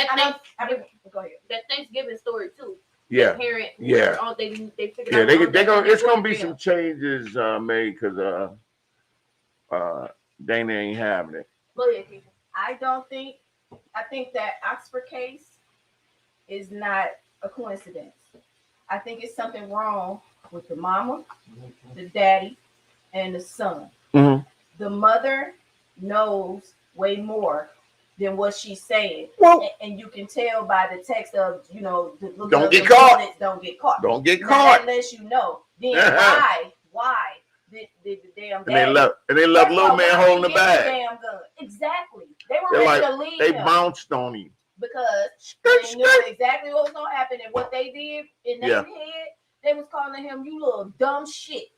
That Thanksgiving story too. Yeah. The parent, Yeah. they figured Yeah, out it's going to be some changes made because Dana ain't having it. Go ahead, Keisha. I think that Oxford case is not a coincidence. I think it's something wrong with the mama, the daddy, and the son. Mm-hmm. The mother knows way more than what she's saying. Well, and you can tell by the text of, you know, don't get caught. Don't get caught. Don't get Now, caught. that lets you know. Then why did the damn And they left little man holding the bag. Damn gun. Exactly. They were They're ready like, to leave they him bounced on him. because they knew exactly what was gonna happen, and what they did in their head, they was calling him, "You little dumb shit.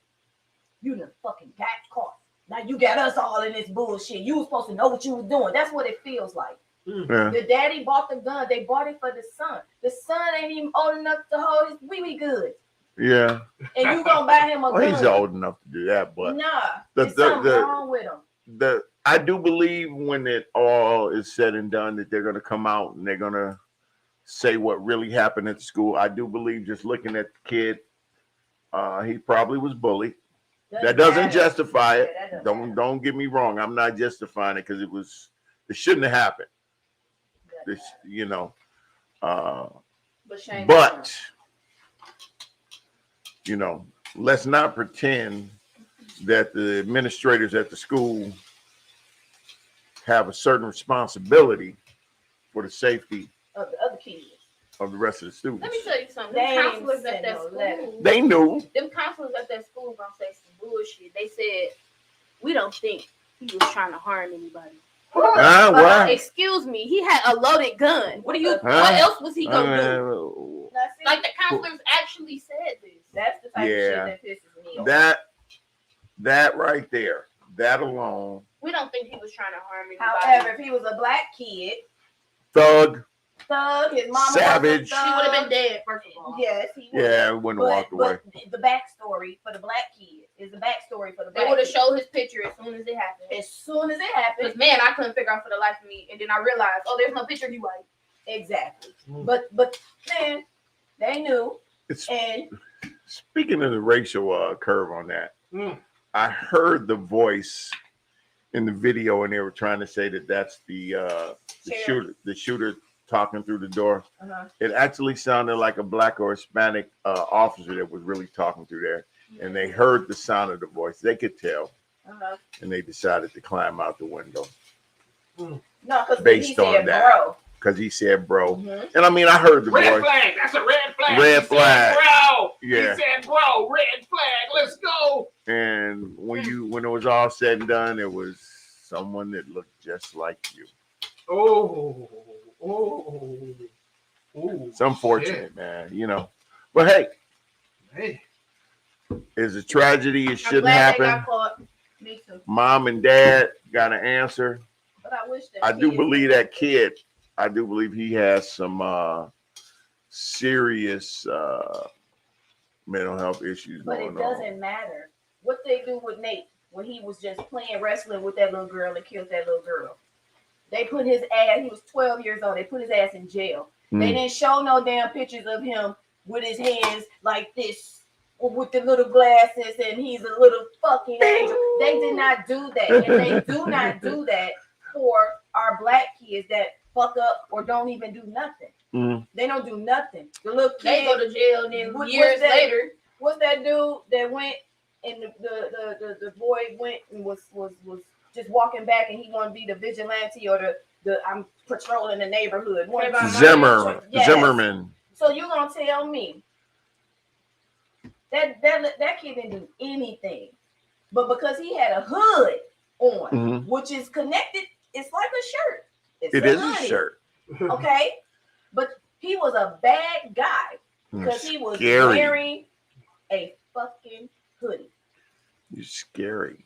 You done fucking got caught. Now you got us all in this bullshit. You was supposed to know what you was doing." That's what it feels like. Yeah. The daddy bought the gun. They bought it for the son. The son ain't even old enough to hold his wee-wee good. Yeah. And you gonna buy him a Well, gun? he's old enough to do that, but Nah, the- there's something the- wrong with him. I do believe when it all is said and done that they're gonna come out and they're gonna say what really happened at the school. I do believe just looking at the kid, he probably was bullied. That doesn't matter. justify it. Yeah, that doesn't matter. Don't get me wrong. I'm not justifying it because it shouldn't have happened. This, you know, But shame on him. but you know, let's not pretend that the administrators at the school have a certain responsibility for the safety Of the other kids. of the rest of the students. Let me tell you something. They Them ain't counselors at sent that no school, letter. They knew. them counselors at that school gonna say some bullshit. They said, we don't think he was trying to harm anybody. What? Excuse me, he had a loaded gun. What Huh? what else was he gonna do? Now, see, Like the counselors actually said this. that's the type Yeah. of shit that pisses me off. That right there, that alone, We don't think he was trying to harm anybody. However, if he was a black kid, thug, thug, his mama Savage. was a he would have thug. been dead, first of all. Yes, he would. yeah, wouldn't have walked away. But the backstory for the black kid is the backstory for the They black would have kid. showed his picture as soon as it happened. As soon as it happened, Because man, I couldn't figure out for the life of me. And then I realized, oh, there's no picture of you white. exactly. Mm. But man, they knew. It's, And speaking of the racial curve on that, Mm. I heard the voice in the video, and they were trying to say that that's the Sheriff. shooter talking through the door. uh-huh. It actually sounded like a black or Hispanic officer that was really talking through there, and they heard the sound of the voice. They could tell, Uh-huh. and they decided to climb out the window No, because Based he said on that. bro. because he said, "Bro." Mhm. And I mean, I heard the Red voice. flag. That's a red flag. Red He said, flag. bro. Yeah. He said, bro, red flag. Let's go. And when it was all said and done, it was someone that looked just like you. Oh. It's unfortunate, man. You know, but hey, Hey. it's a tragedy. It I'm shouldn't glad they happen. got caught. Me too. Mom and dad got an answer. But I wish that I do kids- believe that kid. I do believe he has some serious mental health issues But going it doesn't matter what they do with Nate when he was just playing wrestling with that little girl and killed that little girl. They put his ass, he was 12 years old, they put his ass in jail. on. They didn't show no damn pictures of him with his hands like this or with the little glasses and he's a little fucking angel. They did not do that. And they do not do that for our black kids that fuck up or don't even do nothing. Mm. They don't do nothing. The little They go kid, to jail and then What's years that? later, what's that dude that went and the boy went and was just walking back and he wanted to be the vigilante or the I'm patrolling the neighborhood. One of Zimmerman. Yes. Zimmerman. So you gonna tell me that kid didn't do anything, but because he had a hood on, Mhm. which is connected, it's like a shirt. It's It is a hoodie, shirt. okay? But he was a bad guy because he was Scary. wearing a fucking hoodie. You're scary.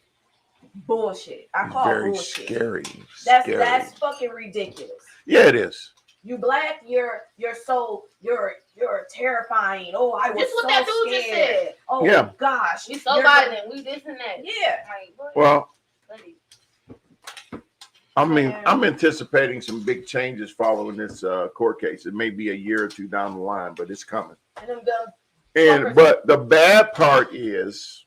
Bullshit. I call Very bullshit. scary. That's Scary. that's fucking ridiculous. Yeah, it is. You black, you're terrifying. Oh, I was Just what so that dude just scared. said. Oh Yeah. gosh, we so you're- violent, we this and that. Yeah. Like, what? Well, Buddy. I'm anticipating some big changes following this court case. It may be a year or two down the line, but it's coming. And them dumb And but the bad part is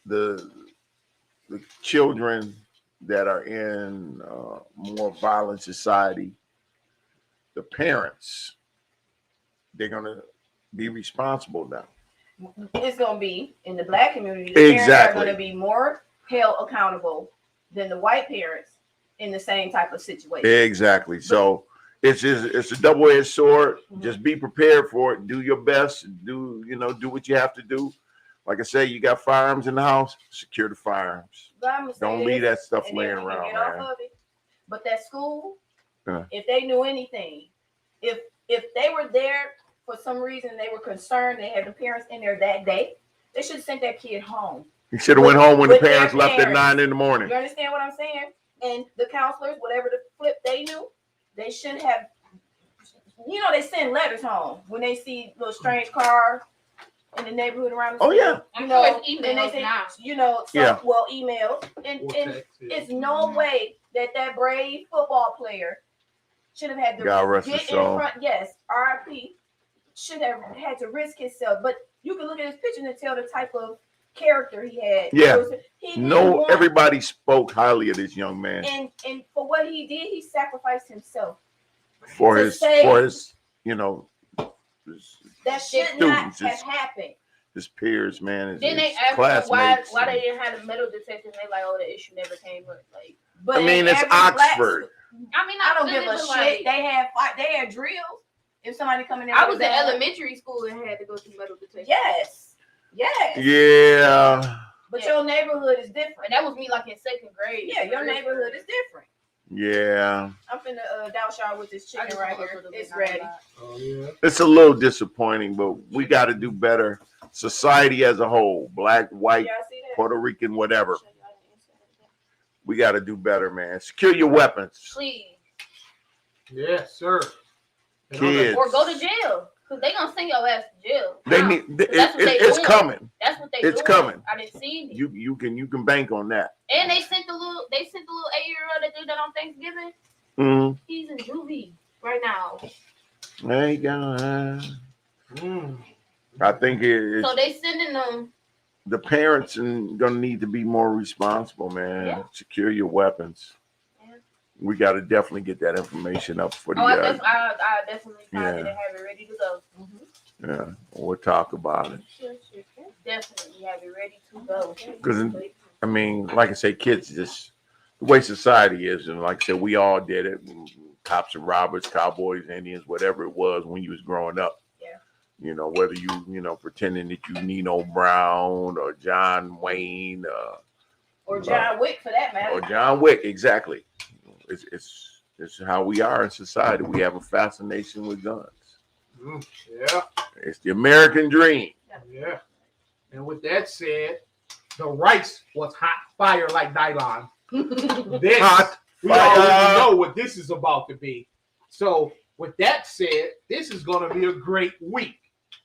the children that are in more violent society, the parents, they're gonna be responsible now. it's gonna be in the black community. The parents Exactly. are gonna be more held accountable than the white parents in the same type of situation. Exactly. So it's a double-edged sword. Mhm. Just be prepared for it. Do your best. Do what you have to do. Like I say, you got firearms in the house, secure the firearms. But I'm gonna say Don't this, leave that stuff and then laying we can around, get off man. of it. But that school, Yeah. if they knew anything, if they were there for some reason, they were concerned, they had the parents in there that day, they should have sent that kid home. You should have went home when the With their parents left at parents. 9 in the morning. You understand what I'm saying? And the counselors, whatever the flip they knew, they should have you know, they send letters home when they see little strange car in the neighborhood around the Oh, school. yeah. I'm You sure know, it's and they emails say, now. you know, so, Yeah. well, emails. And Or and text, yeah. it's no way that brave football player should have had to God rest his get in soul. front. Yes, RIP should have had to risk himself. But you can look at his picture and tell the type of character he had. Yeah. He didn't No, want- everybody spoke highly of this young man and for what he did, he sacrificed himself. for to his, say- you know, his, That should not Students, have it's- happened. his peers, man, his, Then they his asked them classmates. why they didn't have the metal detectors. They like, oh, the issue never came up. Like, But I mean, in it's every black Oxford. school- I mean, I don't give a but shit. like, They had drills. If somebody coming in, I with was a in bag- elementary school and had to go through metal detectors. Yes, yes. Yeah, But your neighborhood is different. And that was me like in second grade. Yeah, your neighborhood is different. yeah. I'm finna douse y'all with this I chicken just right want a here. little bit, It's not a ready. lot. Oh yeah. It's a little disappointing, but we got to do better. Society as a whole, black, white, Y'all see that? Puerto Rican, whatever. We got to do better, man. Secure your weapons, Please. Yes, sir. And kids. Or go to jail. Because they going to send your ass to jail. They Now, need. that's what they It's doing. coming. That's what they It's doing. coming. I didn't see it. You can bank on that. And they sent the little 8-year-old that did that on Thanksgiving. Mm. He's in juvie right now. There you go. Mm. I think it's So they sending them. the parents and gonna need to be more responsible, man. Yeah. Secure your weapons. Yeah. We got to definitely get that information up for the. I definitely Yeah. find it and have it ready to go. Yeah, we'll talk about it. Definitely have it ready to go. 'Cause I mean, like I say, kids just the way society is, and like I said, we all did it. Cops and robbers, cowboys, Indians, whatever it was when you was growing up. Yeah. You know, whether you pretending that you Nino Brown or John Wayne Or John Wick for that matter. or John Wick, exactly. It's how we are in society. We have a fascination with guns. Mm. Yeah. It's the American dream. Yeah. And with that said, the rice was hot fire like nylon. This, Hot we fire. already know what this is about to be. So with that said, this is going to be a great week.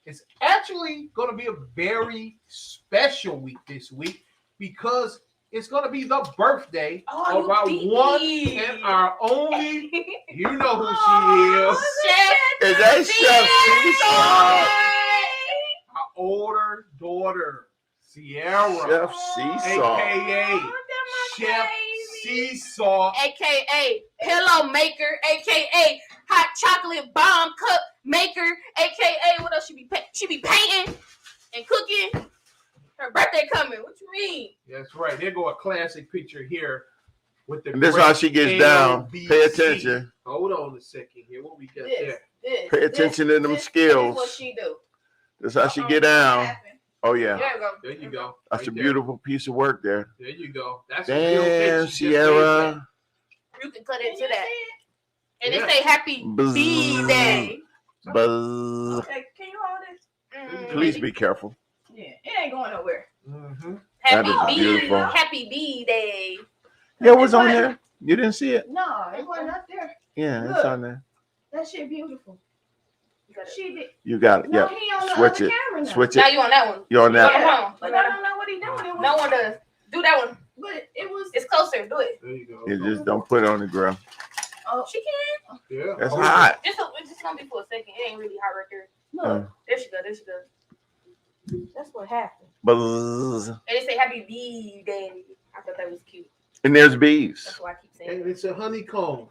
It's actually going to be a very special week this week because it's going to be the birthday of our one and our only. You know who she is. Is that Chef Seesaw? Our older daughter, Sierra. Chef Seesaw. AKA Chef Seesaw. AKA pillow maker, AKA hot chocolate bomb cup maker, AKA what else she be painting and cooking. Her birthday coming. What you mean? That's right. There go a classic picture here with the. And this is how she gets down. Pay LBC. attention. Hold on a second here. What we got there? Pay attention to them skills. This is what she do. That's how she get down. Oh yeah, There we go. There you go. that's a Right there. beautiful piece of work there. There you go. That's a real Damn, picture. She just made that. Sierra. You can cut Can into you that. see And Yeah. it say happy Buzz. B-Day. Buzz. it? Hey, can you hold this? Please be careful. Yeah, it ain't going nowhere. Mhm. That is Happy beautiful. Happy B-Day. Yeah, it was on there. You didn't see it? No, it wasn't up there. Yeah, it's Look. on there. That shit beautiful. She did. You got it. No, Yeah. he on the Switch other it. camera now. Switch Now it. you on that one. You're on that. Hold on. But I don't know what he doing. It was, No one does. Do that one. But it was. It's closer. Do it. There you go. You just don't put it on the ground. Oh, She can. Yeah. That's Hold it. hot. It's just gonna be for a second. It ain't really hot right there. look. There she go. There she go. That's what happened. Buzz. And they say happy B-Day. I thought that was cute. And there's bees. That's why I keep saying And it. it's a honeycomb.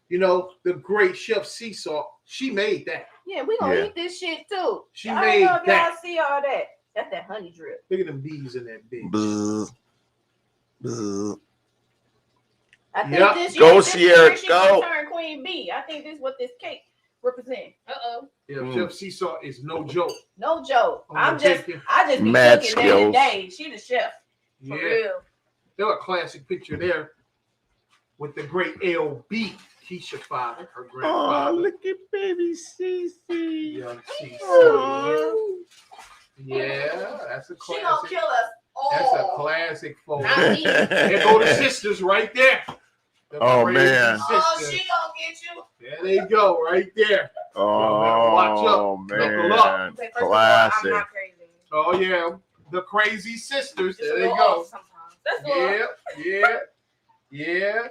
You know, the great Chef Seesaw, she made that. Yeah, we gonna Yeah. eat this shit too. She I made don't know if that. y'all see all that. That's that honey drip. Look at them bees in that big. Buzz. Buzz. I think Yep. this Go, this Sierra, year she go. gonna turn Queen Bee. I think this is what this cake represents. Uh-oh. Yeah, Mm. Chef Seesaw is no joke. No joke. I'm I just taking- be Mad cooking day to skills. day. She the chef. For Yeah. real. There's a classic picture there with the great LB, Keisha father, her Oh, grandfather. look at baby Cece. Young Seesaw. Oh. Yeah, that's a She gonna classic. kill us all. That's a classic photo. Not me. There go the sisters right there. The Oh, crazy man. Oh, sisters. she gonna get you. There they go, right there. Watch Oh up. Knuckle up. man, Okay, first of all, classic. I'm not crazy. Oh yeah, the crazy sisters. Just a There they little go. off sometimes. That's all. Yeah.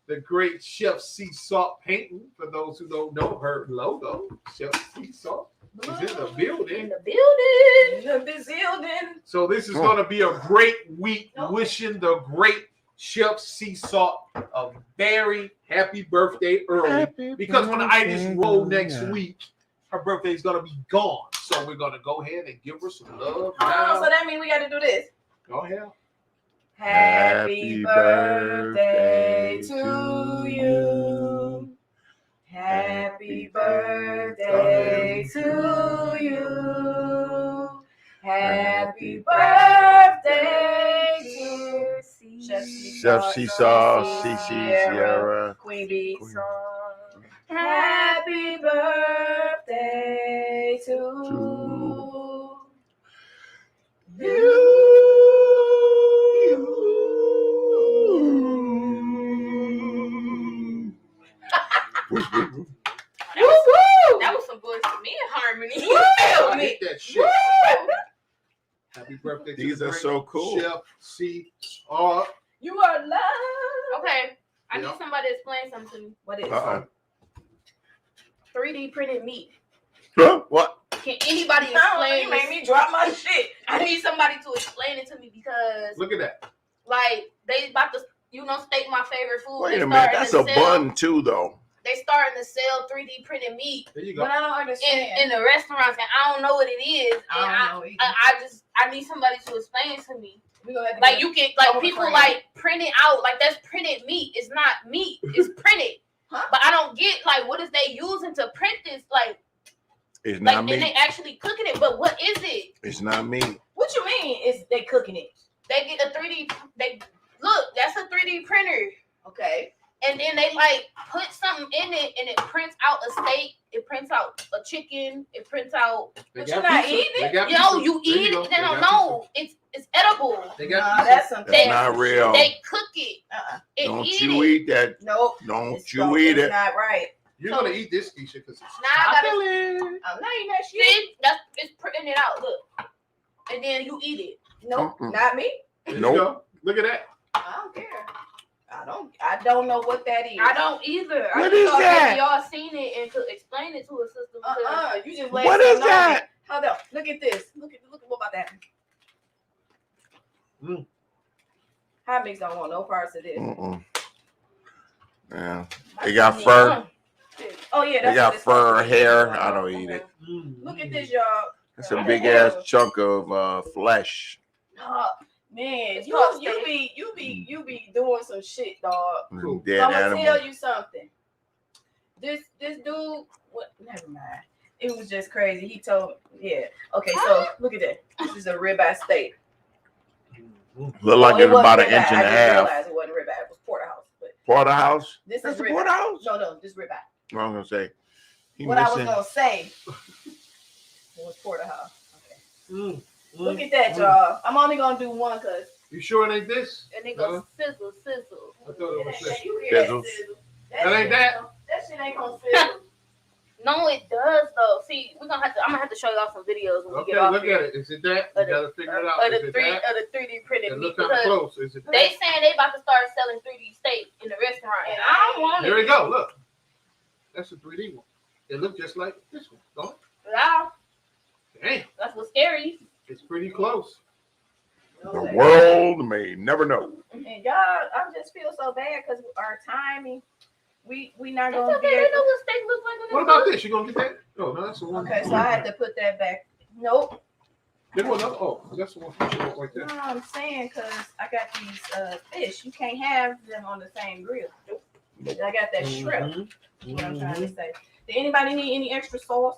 The great Chef Sea Salt painting. For those who don't know, her logo, Chef Sea Salt, is in the In building. the building. The building. So this is going to be a great week. Nope. Wishing the great Chef Sea Salt a very happy birthday early. Because when I just roll next week, her birthday is going to be gone. So we're going to go ahead and give her some love. Oh, now. so that means we got to do this. Go ahead. Happy birthday to you. Happy birthday to you. Happy birthday to Chef Seesaw, CC Sierra. Queen Bee Queen. song. Happy birthday to That was some Boys to Me in harmony. I hate that shit. Happy birthday to These the are great so cool. Chef C. R. You are loved. Okay, I Yeah. need somebody to explain something to me. What is Uh-oh. 3D printed meat. What? Can anybody You explain made this? me drop my shit. I need somebody to explain it to me because, Look at that. like, they about to, steak my favorite food. Wait They a minute, starting that's to a sell- bun too, though. They starting to sell 3D printed meat There you go. But I don't understand. in the restaurants, and I don't know what it is. And I don't know either. I need somebody to explain it to me. We gonna have to Like get- you can, like Over people frame. like print it out, like that's printed meat. It's not meat. It's printed. Huh? But I don't get like what is they using to print this? Like It's like not and they meat. actually cooking it. But what is it? It's not meat. What you mean? Is they cooking it? They get a 3D. They look. That's a 3D printer. Okay. And then they like put something in it, and it prints out a steak. It prints out a chicken. It prints out. They But got you're not pizza. eating They it? got Yo, pizza. you There eat go. it. They They don't got know. It's edible. pizza. They got Nah, pizza. that's something. That's not real. They cook it. It Don't eat you it. eat that. Nope. Don't It's you wrong. eat It's it. not right. You're gonna eat this, Keisha, because it's Now I gotta chocolate. I'm not eating that shit. see. It's printing it out. Look, and then you eat it. Nope. Mm-mm. Not me. There you Nope. go. Look at that. I don't care. I don't know what that is. I don't either. I What just is thought that? maybe y'all seen it and could explain it to a sister. because- You just let What is something on that? it. Hold on. Look at this. Look what about that. Mm. Hot mix don't want no parts of this. Mm-mm. Yeah. They got fur. Oh yeah, They that's got what it's fur, supposed to be. hair. I don't eat it. Look at this, y'all. It's a big ass chunk of flesh. Oh, man, It's you called be doing some shit, dog. Cool. Dead I'm gonna animal. tell you something. This dude, what? Never mind. It was just crazy. He told, yeah. Okay, so look at that. This is a ribeye steak. Look like Oh, it's wasn't about an ribeye. inch and a I just half. realized it wasn't ribeye. It was porterhouse. But Porterhouse? this That's is a ribeye. porterhouse? No, this ribeye. What I'm gonna say. He What I was missing. gonna say was porterhouse. Okay. Mm. Look at that, y'all. I'm only gonna do one because You sure it ain't this? And it goes sizzle, sizzle. I thought it was this. you hear that Sizzle. sizzle. That ain't that. That shit ain't gonna sizzle. No, it does though. See, I'm gonna have to show y'all some videos when we Okay, get off look here. at it. Is it that? You gotta figure it out. Of Is the it three that? of the 3D printed It meat look kind of because close. Is it they that? saying they about to start selling 3D steak in the restaurant, and I don't want There it. we go. Look. That's a 3D one. It looked just like this one. Don't it? Wow, Damn. that's what's scary. It's pretty close. The world may never know. And y'all, I just feel so bad because our timing, we not It's gonna okay. be They able. know what steak looks like. What about this? You gonna get that? Oh, no, that's the one. Okay, so I had to put that back. Nope. There go another. Oh, that's the one right there. No, I'm saying because I got these fish. You can't have them on the same grill. I got that shrimp. Mhm. That's what I'm trying to say. Did anybody need any extra sauce?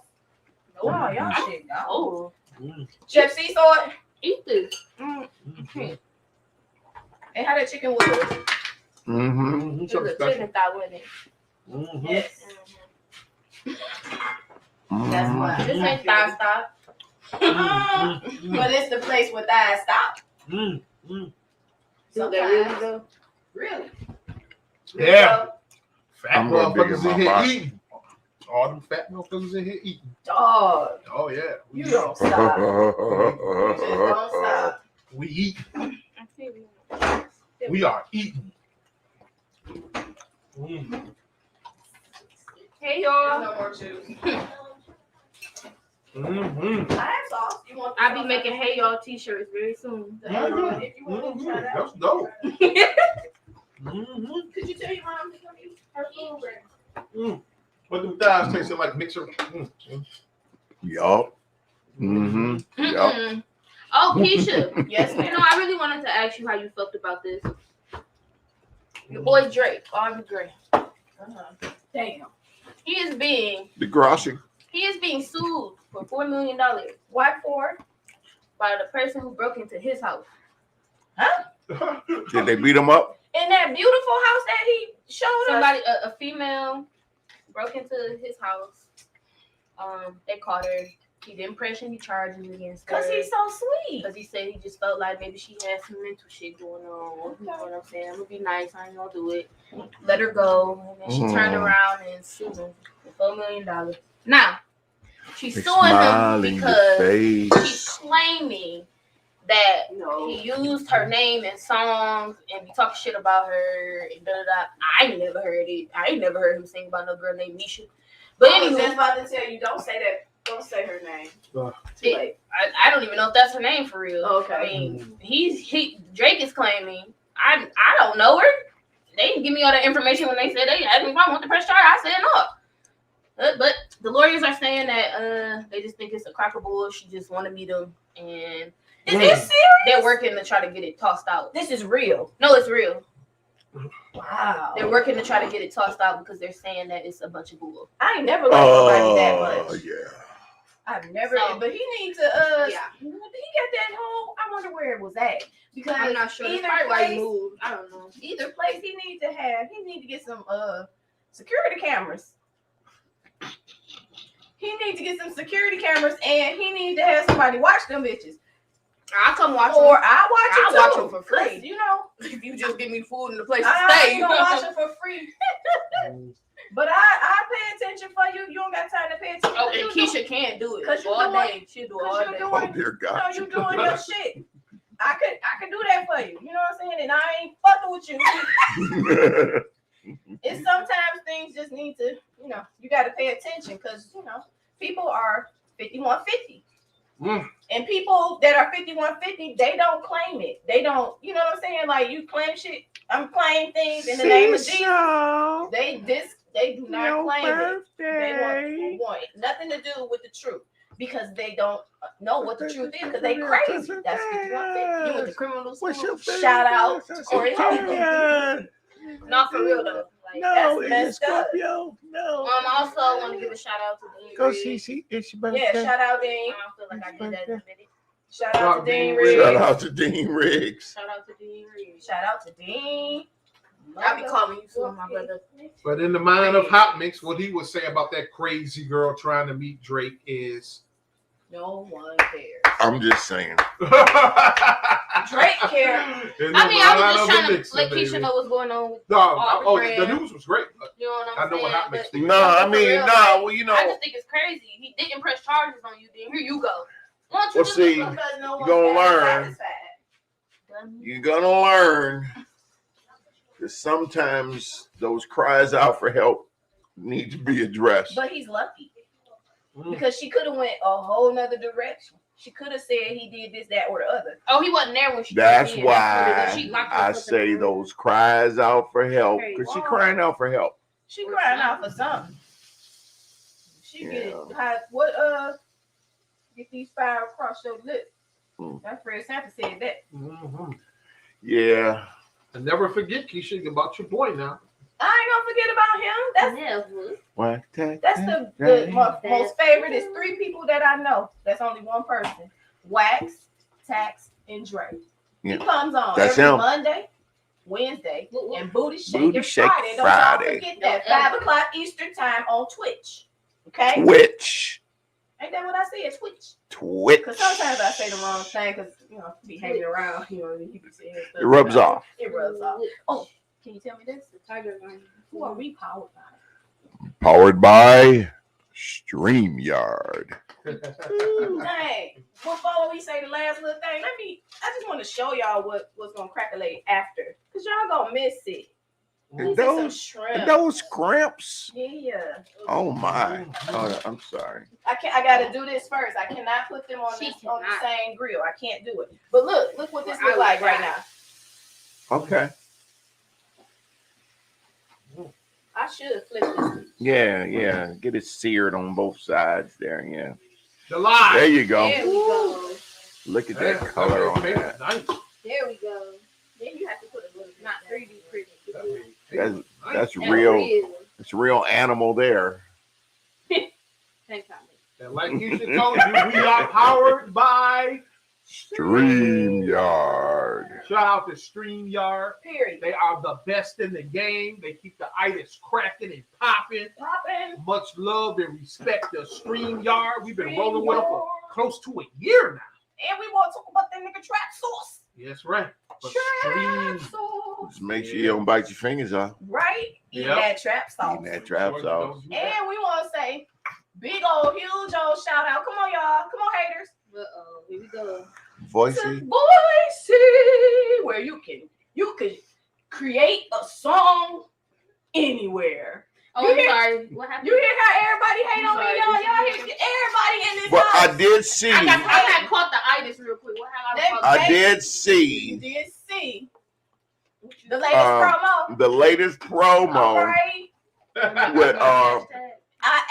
No, y'all shit. No. Oh, Mhm. Chef sea salt. eat this. Mhm. And how that chicken was. Mm-hmm. Mhm. There's Something a special. chicken thigh with it. Mhm. Yes. Mm-hmm. That's why. This ain't thigh stop. Mhm. But it's the place where thighs stop. Mhm. Mhm. Do they really Sometimes. do? Really? Yeah. Fat I'm gonna be motherfuckers in in my here box. eating. All them fat motherfuckers in here eating. Dog, Oh yeah. you don't stop. You just don't stop. We eat. We are eating. Hey There's y'all. no more juice. Mm-hmm. I have sauce. You want? I'll be making Hey Y'all t-shirts very soon. If you want to try that. That's dope. Mm-hmm. Could you tell your mom to come eat her food? Mm. What them thighs tasting like mixer? Mm. Yup. Mm-hmm. Yup. Mm-mm. Oh, Keisha. Yes, You ma'am. know, I really wanted to ask you how you felt about this. Your boy Drake, Aubrey Graham. Damn. He is being Degrassi. sued for $4 million What for? by the person who broke into his house. Did they beat him up? In that beautiful house that he showed us. Somebody, a female, broke into his house. They caught her. He didn't press any charges against her. Cause he's so sweet. Because he said he just felt like maybe she had some mental shit going on. You know what I'm saying? I'm gonna be nice. I ain't gonna do it. Let her go. And then she turned around and sued him for $4 million. Now, she's suing him because she's claiming that he used her name in songs and be talking shit about her and da da da. I ain't never heard it. I ain't never heard him sing about no girl named Nisha. But I was anyway, just about to tell you, don't say that. Don't say her name. Too late. I don't even know if that's her name for real. Okay. I mean, Drake is claiming I don't know her. They didn't give me all that information when they said they asked me if I want to press charge. I said no. But the lawyers are saying that they just think it's a crock of bull. She just want to meet him, and Is this serious? they're working to try to get it tossed out. This is real. No, it's real. Wow. They're working to try to get it tossed out because they're saying that it's a bunch of bull. I ain't never liked nobody that much. Yeah. I've never, So, but he needs to, yeah. he got that whole, I wonder where it was at. Because I'm not sure. That's either probably why he place, moved. I don't know. either place he need to get some, security cameras. He needs to get some security cameras and he needs to have somebody watch them bitches. I'll come watch Or them. I watch I'll it watch too. them for free. 'Cause, you know, If you just give me food and a place to I stay. ain't gonna watch them for free. But I pay attention for you. You don't got time to pay attention. Oh, and Keisha can't do it 'Cause you all doing- day. She'll do it 'cause all you day. doing- Oh dear You know, God. you doing your shit. I could do that for you. You know what I'm saying? And I ain't fucking with you. It's sometimes things just need to, you know, you got to pay attention because, you know, people are 5150. And people that are 5150, they don't claim it. They don't, you know what I'm saying? Like you claim shit, I'm claiming things in the name of Jesus. They do not claim it. They want nothing to do with the truth because they don't know what the truth is because they crazy. That's 5150. You with the criminal school. Shout out to Corey Holcomb. Not for real though. Like, No, that's it's messed up. Scorpio. No. Also want to give a shout out to Dean Go Riggs. see, it's your Yeah, birthday. shout out Dean. I don't feel like I did that in a minute. Shout out to Dean Shout Riggs. Shout out to Dean Riggs. Shout out to Dean Riggs. Shout out to Dean. I'll be calling you soon, my brother. But in the mind of Hot Mix, what he would say about that crazy girl trying to meet Drake is No one cares. I'm just saying. Drake cares. I mean, I was just trying to let Keisha know what's going on with the news was great, but you know what I I'm know saying. what Hot Mix But thinks. No, I For mean, real, no, like, well, you know, I just think it's crazy. He didn't press charges on you, then here you go. Why don't you Well, just see, look Because no you gonna one's learn. satisfied. You're gonna learn that sometimes those cries out for help need to be addressed. But he's lucky because she could have went a whole nother direction. She could have said he did this, that, or the other. Oh, he wasn't there when she That's did. why She locked I herself in say the room. those cries out for help Hey, because she wow. crying out for help. She crying out for something. She get it. Get these fire across your lip. That Fred Sanford said that. Yeah. And never forget, Keisha, about your boy now. I ain't gonna forget about him. What? That's the most favorite. Is 3 people that I know. That's only one person. Wax, Tax, and Dre. Yeah. He comes on That's every him. Monday, Wednesday, and Booty Shake Booty and Shake Friday. Don't Friday. y'all forget that. 5 o'clock Eastern time on Twitch. Okay? Twitch. Ain't that what I said? Twitch. Twitch. Because sometimes I say the wrong thing because, you know, be hanging around, you know, you be saying stuff. It rubs off. It rubs off. Oh, can you tell me this? Who are we powered by? Powered by StreamYard. Dang. Before we say the last little thing, I just want to show y'all what's gonna crackle after. Cause y'all gonna miss it. These are some shrimp. Those crimps. Yeah. Oh my. Oh, I'm sorry. I gotta do this first. I cannot put them on the same grill. I can't do it. But look what this look like right now. Okay. I should flip this. Yeah. Get it seared on both sides there. Yeah. July. There you go. There we go. Look at that color on that. Nice. There we go. Then you have to put a little not 3D print. That's real. It's real animal there. Thanks, Tommy. And like you should told you, we are powered by StreamYard. Shout out to StreamYard. Period. They are the best in the game. They keep the itis cracking and popping. Much love and respect to StreamYard. We've been rolling with them for close to a year now. And we want to talk about that nigga trap sauce. Yes, right. But Trap sauce. Just make sure you don't bite your fingers off. Right? Eating Yep. that trap sauce. Eating that trap sauce. And we want to say big old, huge old shout out. Come on, y'all. Come on, haters. Uh-oh. Here we go. Voicey. Voicey, where you can create a song anywhere. Oh, You hear- sorry. What happened? You hear how everybody hate on me, y'all? Y'all hear everybody in this Well, house. I did see. I got caught the itis real quick. What happened? I did You see did see the latest promo. the latest All promo right. with I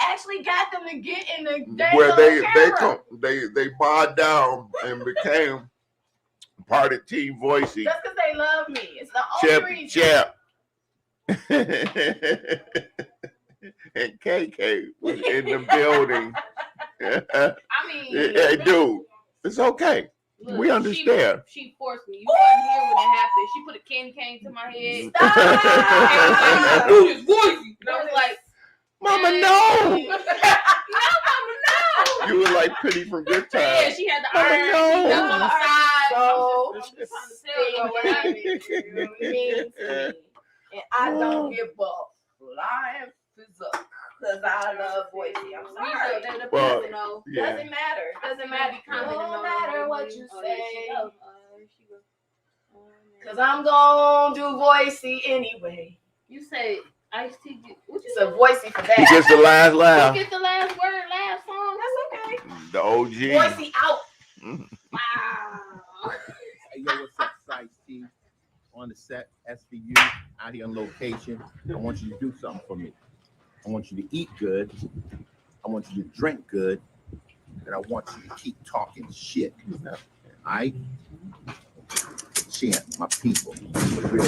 actually got them to get in the where camera. they bowed down and became part of Team Voicey. Just because they love me. It's the only reason. Chip. And KK was in the building. I mean, Hey, dude, it's okay. look, We understand. She forced me. You weren't here when it happened. She put a candy cane to my head. Stop. Do this voicey. And I was like, Mama, no. no, Mama, no. You were like Pretty from Good Yeah, Times. she had the Mama, iron. no. That was on the side. So, I'm just trying to tell you what happened. mean to me. And I don't give a flying fuck because I love Boise. I'm sorry. Well, know. yeah. Doesn't matter. Doesn't matter. No matter what you say. Because I'm going to do Boise anyway. You say Ice-T. What you It's a Boise for You that. just the last You laugh. get the last word, last song. That's okay. The OG. Boise out. Wow. Hey, yo, what's up, Ice-T? On the set, SVU, out here on location. I want you to do something for me. I want you to eat good. I want you to drink good. And I want you to keep talking shit. All right? Chant, my people. Real.